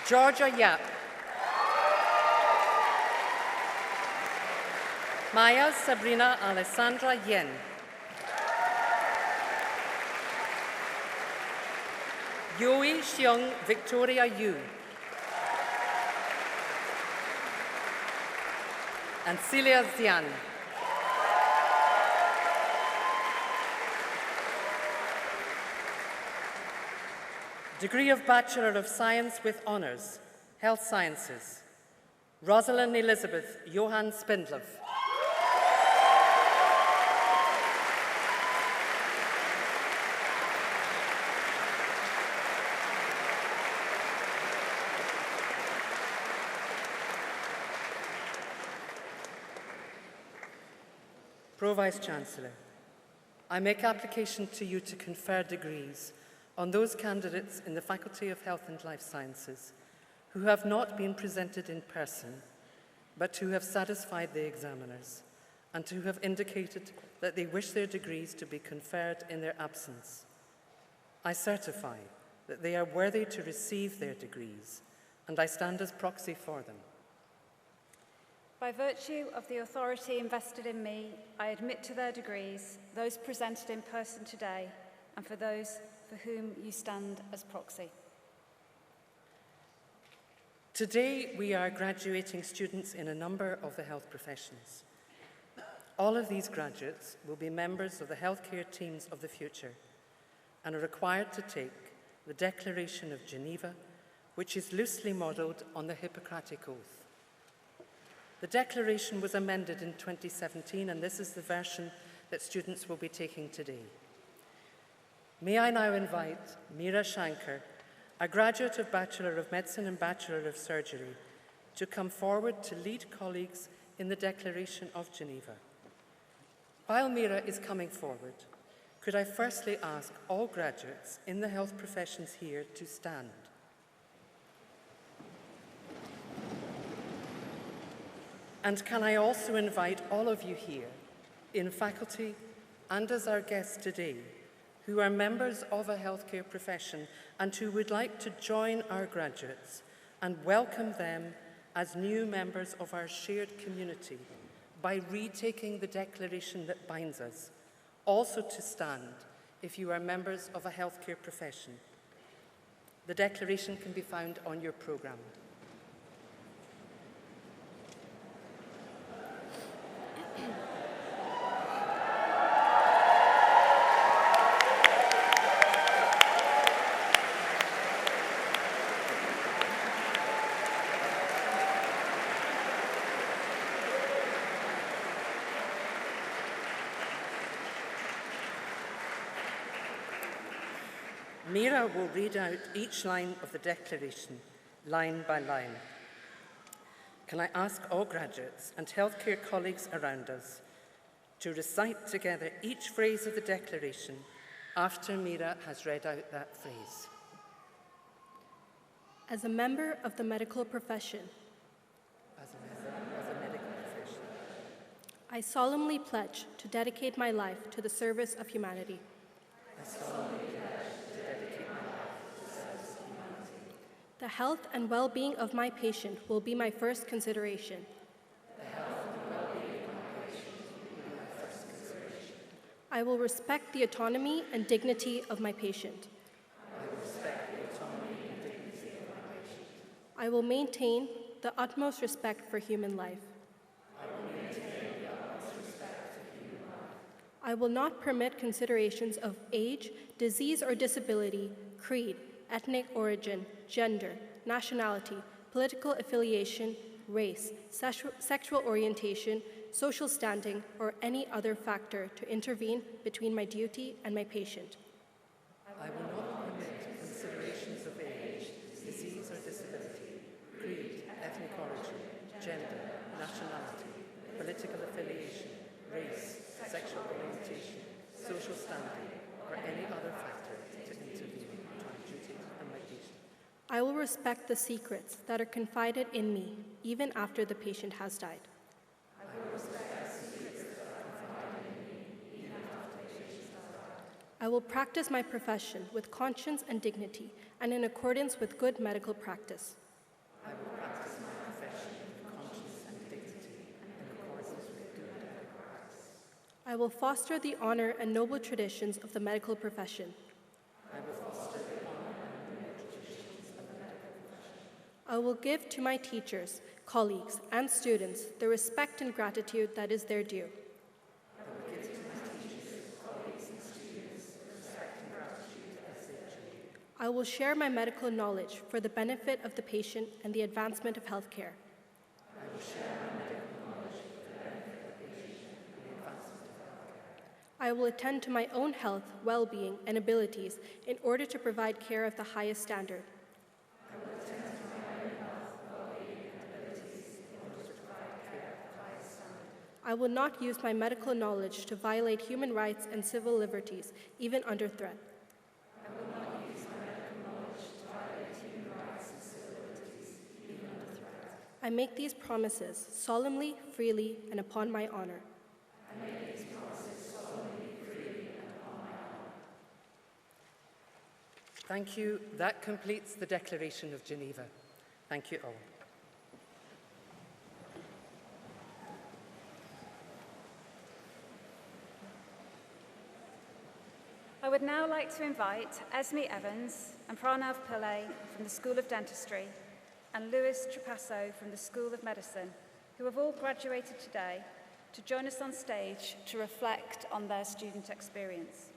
[SPEAKER 4] Georgia Yap. Maya Sabrina Alessandra Yen. Yui Xiong Victoria Yu. And Celia Zian. Degree of Bachelor of Science with Honours, Health Sciences, Rosalind Elizabeth Johann Spindlove. Pro-Vice-Chancellor, I make application to you to confer degrees on those candidates in the Faculty of Health and Life Sciences who have not been presented in person, but who have satisfied the examiners and who have indicated that they wish their degrees to be conferred in their absence. I certify that they are worthy to receive their degrees, and I stand as proxy for them.
[SPEAKER 2] By virtue of the authority invested in me, I admit to their degrees those presented in person today and for those for whom you stand as proxy.
[SPEAKER 4] Today, we are graduating students in a number of the health professions. All of these graduates will be members of the healthcare teams of the future and are required to take the Declaration of Geneva, which is loosely modelled on the Hippocratic Oath. The declaration was amended in 2017, and this is the version that students will be taking today. May I now invite Meera Shankar, a graduate of Bachelor of Medicine and Bachelor of Surgery, to come forward to lead colleagues in the Declaration of Geneva. While Meera is coming forward, could I firstly ask all graduates in the health professions here to stand? And can I also invite all of you here, in faculty and as our guests today, who are members of a healthcare profession and who would like to join our graduates and welcome them as new members of our shared community by retaking the declaration that binds us, also to stand if you are members of a healthcare profession. The declaration can be found on your programme. Mira will read out each line of the declaration, line by line. Can I ask all graduates and healthcare colleagues around us to recite together each phrase of the declaration after Mira has read out that phrase?
[SPEAKER 5] As a member of the medical profession, I solemnly pledge to dedicate my life to the service of humanity. The health and well-being of my patient will be my first consideration. I will respect the autonomy and dignity of my patient. I will maintain the utmost respect for human life. I will not permit considerations of age, disease or disability, creed, ethnic origin, gender, nationality, political affiliation, race, sexual orientation, social standing, or any other factor to intervene between my duty and my patient.
[SPEAKER 4] I will not permit considerations of age, disease or disability, creed, ethnic origin, gender, nationality, political affiliation, race, sexual orientation, social standing, or any other factor to intervene between my duty and my patient.
[SPEAKER 5] I will respect the secrets that are confided in me, even after the patient has died. I will practice my profession with conscience and dignity and in accordance with good medical practice.
[SPEAKER 4] I will practice my profession with conscience and dignity in accordance with good medical practice.
[SPEAKER 5] I will foster the honor and noble traditions of the medical profession.
[SPEAKER 4] I will foster the honor and noble traditions of the medical profession.
[SPEAKER 5] I will give to my teachers, colleagues, and students the respect and gratitude that is their due. I will share my medical knowledge for the benefit of the patient and the advancement of healthcare.
[SPEAKER 4] I will share my medical knowledge for the benefit of the patient and the advancement of healthcare.
[SPEAKER 5] I will attend to my own health, well-being, and abilities in order to provide care of the highest standard.
[SPEAKER 4] I will attend to my own health, well-being, and abilities in order to provide care of the highest standard.
[SPEAKER 5] I will not use my medical knowledge to violate human rights and civil liberties, even under threat.
[SPEAKER 4] I will not use my medical knowledge to violate human rights and civil liberties, even under threat.
[SPEAKER 5] I make these promises solemnly, freely, and upon my honor.
[SPEAKER 4] I make these promises solemnly, freely, and upon my honor. Thank you. That completes the Declaration of Geneva. Thank you all.
[SPEAKER 2] I would now like to invite Esme Evans and Pranav Pillai from the School of Dentistry and Louis Trapasso from the School of Medicine, who have all graduated today, to join us on stage to reflect on their student experience.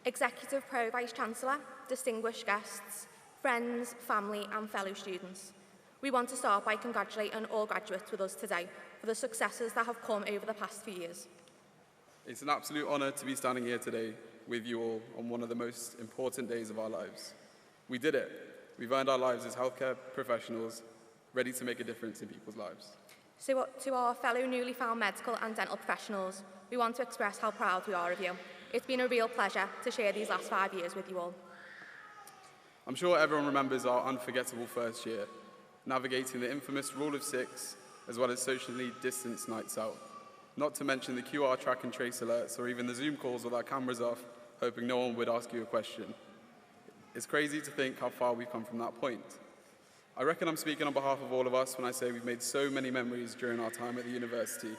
[SPEAKER 6] Executive Pro Vice-Chancellor, distinguished guests, friends, family and fellow students. We want to start by congratulating all graduates with us today for the successes that have come over the past few years.
[SPEAKER 7] It's an absolute honour to be standing here today with you all on one of the most important days of our lives. We did it. We've earned our lives as healthcare professionals, ready to make a difference in people's lives.
[SPEAKER 6] So to our fellow newly found medical and dental professionals, we want to express how proud we are of you. It's been a real pleasure to share these last 5 years with you all.
[SPEAKER 7] I'm sure everyone remembers our unforgettable first year, navigating the infamous Rule of Six, as well as socially distanced nights out. Not to mention the QR track and trace alerts, or even the Zoom calls with our cameras off, hoping no one would ask you a question. It's crazy to think how far we've come from that point. I reckon I'm speaking on behalf of all of us when I say we've made so many memories during our time at the university.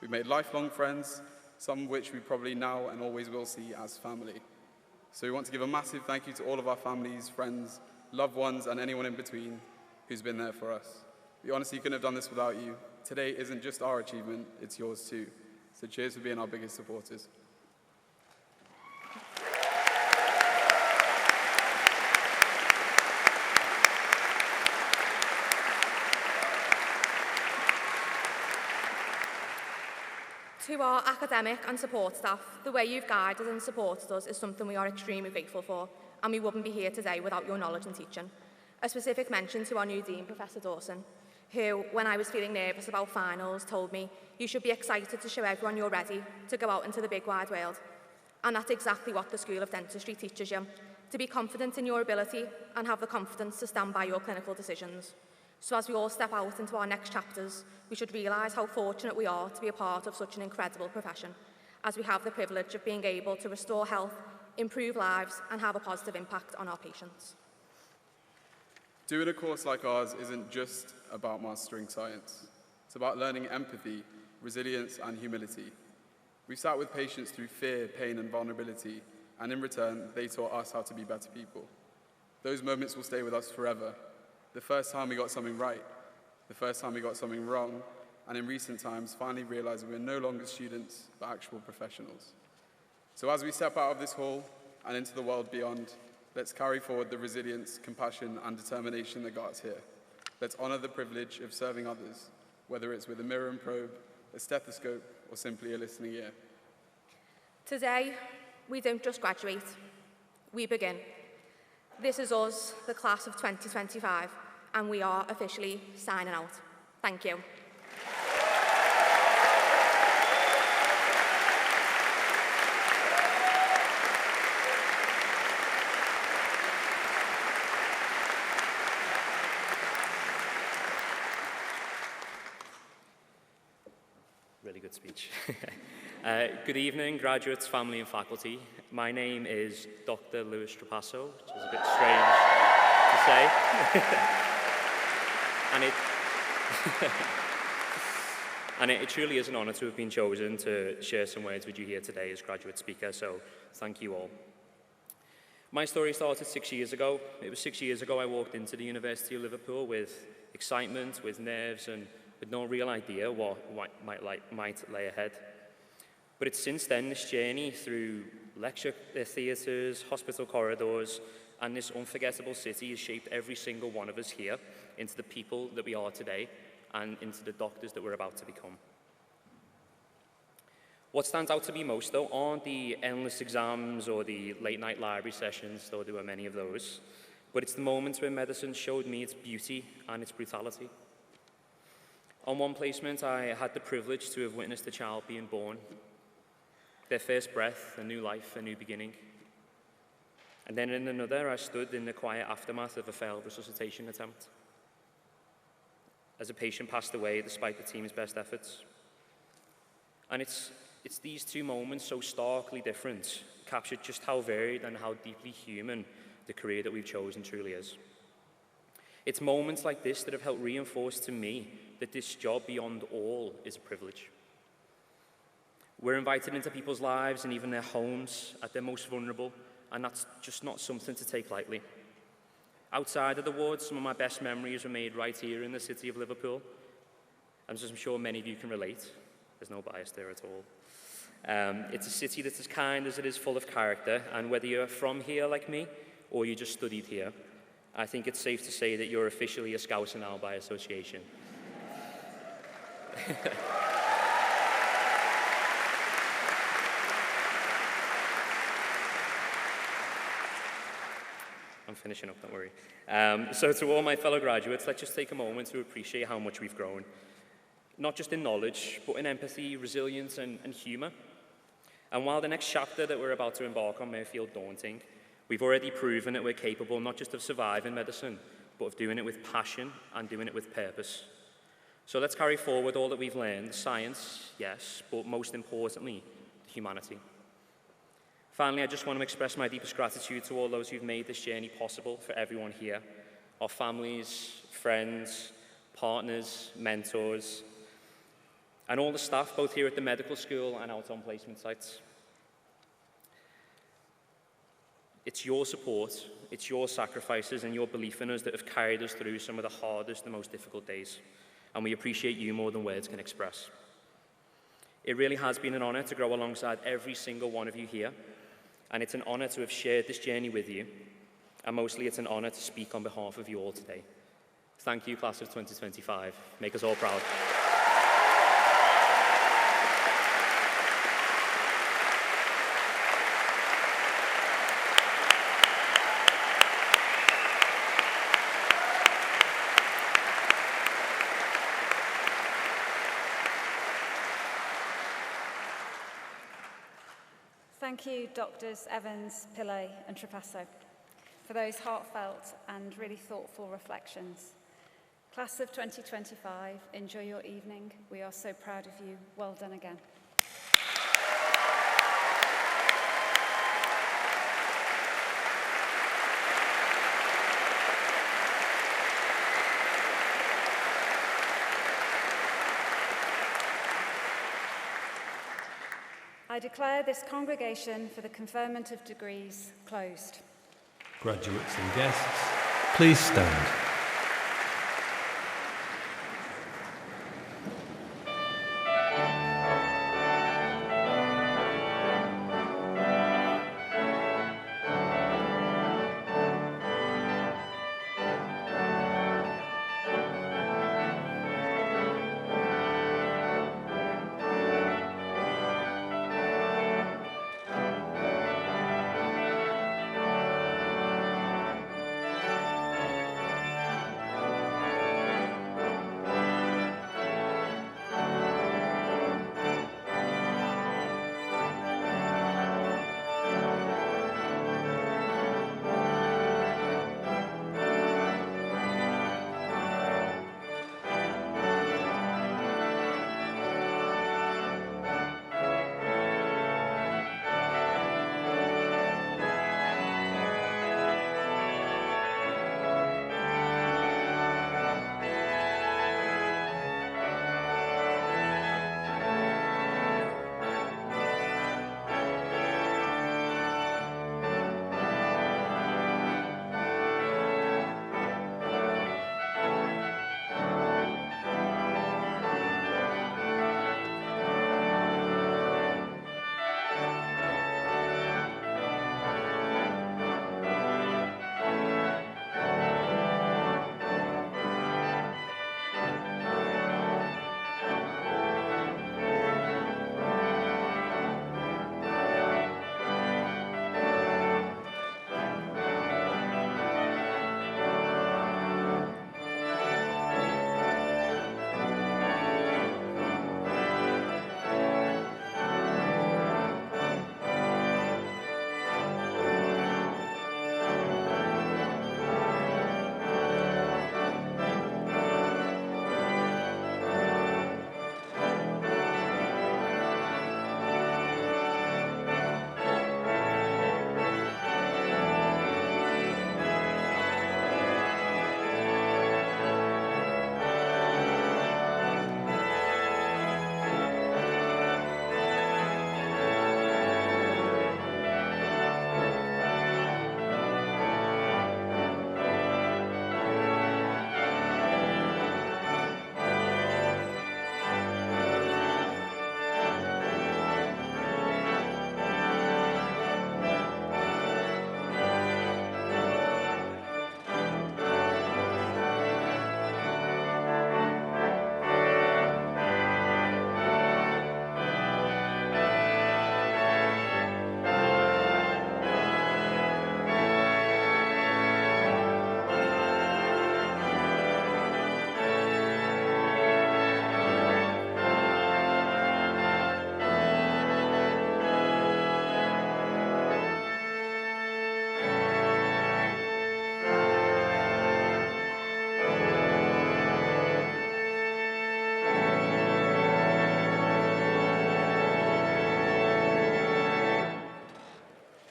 [SPEAKER 7] We've made lifelong friends, some of which we probably now and always will see as family. So we want to give a massive thank you to all of our families, friends, loved ones, and anyone in between who's been there for us. We honestly couldn't have done this without you. Today isn't just our achievement, it's yours too. So cheers for being our biggest supporters.
[SPEAKER 6] To our academic and support staff, the way you've guided and supported us is something we are extremely grateful for, and we wouldn't be here today without your knowledge and teaching. A specific mention to our new Dean, Professor Dawson, who, when I was feeling nervous about finals, told me, "You should be excited to show everyone you're ready to go out into the big wide world." And that's exactly what the School of Dentistry teaches you, to be confident in your ability and have the confidence to stand by your clinical decisions. So as we all step out into our next chapters, we should realise how fortunate we are to be a part of such an incredible profession, as we have the privilege of being able to restore health, improve lives, and have a positive impact on our patients.
[SPEAKER 7] Doing a course like ours isn't just about mastering science. It's about learning empathy, resilience, and humility. We sat with patients through fear, pain, and vulnerability, and in return, they taught us how to be better people. Those moments will stay with us forever. The first time we got something right, the first time we got something wrong, and in recent times, finally realizing we're no longer students, but actual professionals. So as we step out of this hall and into the world beyond, let's carry forward the resilience, compassion, and determination that got us here. Let's honor the privilege of serving others, whether it's with a mirror and probe, a stethoscope, or simply a listening ear.
[SPEAKER 6] Today, we don't just graduate, we begin. This is us, the class of 2025, and we are officially signing out. Thank you.
[SPEAKER 8] Really good speech. Good evening, graduates, family, and faculty. My name is Dr. Lewis Trapasso, which is a bit strange to say. and it truly is an honour to have been chosen to share some words with you here today as graduate speaker, so thank you all. My story started 6 years ago. It was 6 years ago I walked into the University of Liverpool with excitement, with nerves, and with no real idea what might lay ahead. But it's since then, this journey through lecture theatres, hospital corridors, and this unforgettable city has shaped every single one of us here into the people that we are today and into the doctors that we're about to become. What stands out to me most, though, aren't the endless exams or the late-night library sessions, though there were many of those, but it's the moments where medicine showed me its beauty and its brutality. On one placement, I had the privilege to have witnessed a child being born. Their first breath, a new life, a new beginning. And then in another, I stood in the quiet aftermath of a failed resuscitation attempt, as a patient passed away despite the team's best efforts. And it's these two moments, so starkly different, captured just how varied and how deeply human the career that we've chosen truly is. It's moments like this that have helped reinforce to me that this job, beyond all, is a privilege. We're invited into people's lives and even their homes at their most vulnerable, and that's just not something to take lightly. Outside of the wards, some of my best memories were made right here in the city of Liverpool, and as I'm sure many of you can relate, there's no bias there at all. It's a city that's as kind as it is full of character, and whether you're from here like me, or you just studied here, I think it's safe to say that you're officially a Scouser now by association. I'm finishing up, don't worry. So to all my fellow graduates, let's just take a moment to appreciate how much we've grown. Not just in knowledge, but in empathy, resilience, and humour. And while the next chapter that we're about to embark on may feel daunting, we've already proven that we're capable not just of surviving medicine, but of doing it with passion and doing it with purpose. So let's carry forward all that we've learned, science, yes, but most importantly, humanity. Finally, I just want to express my deepest gratitude to all those who've made this journey possible for everyone here, our families, friends, partners, mentors, and all the staff, both here at the medical school and out on placement sites. It's your support, it's your sacrifices and your belief in us that have carried us through some of the hardest and most difficult days, and we appreciate you more than words can express. It really has been an honour to grow alongside every single one of you here, and it's an honour to have shared this journey with you, and mostly it's an honour to speak on behalf of you all today. Thank you, class of 2025. Make us all proud.
[SPEAKER 2] Thank you, Doctors Evans, Pillay and Trapasso, for those heartfelt and really thoughtful reflections. Class of 2025, enjoy your evening. We are so proud of you. Well done again. I declare this congregation for the conferment of degrees closed.
[SPEAKER 1] Graduates and guests, please stand.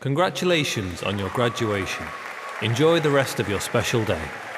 [SPEAKER 1] Congratulations on your graduation. Enjoy the rest of your special day.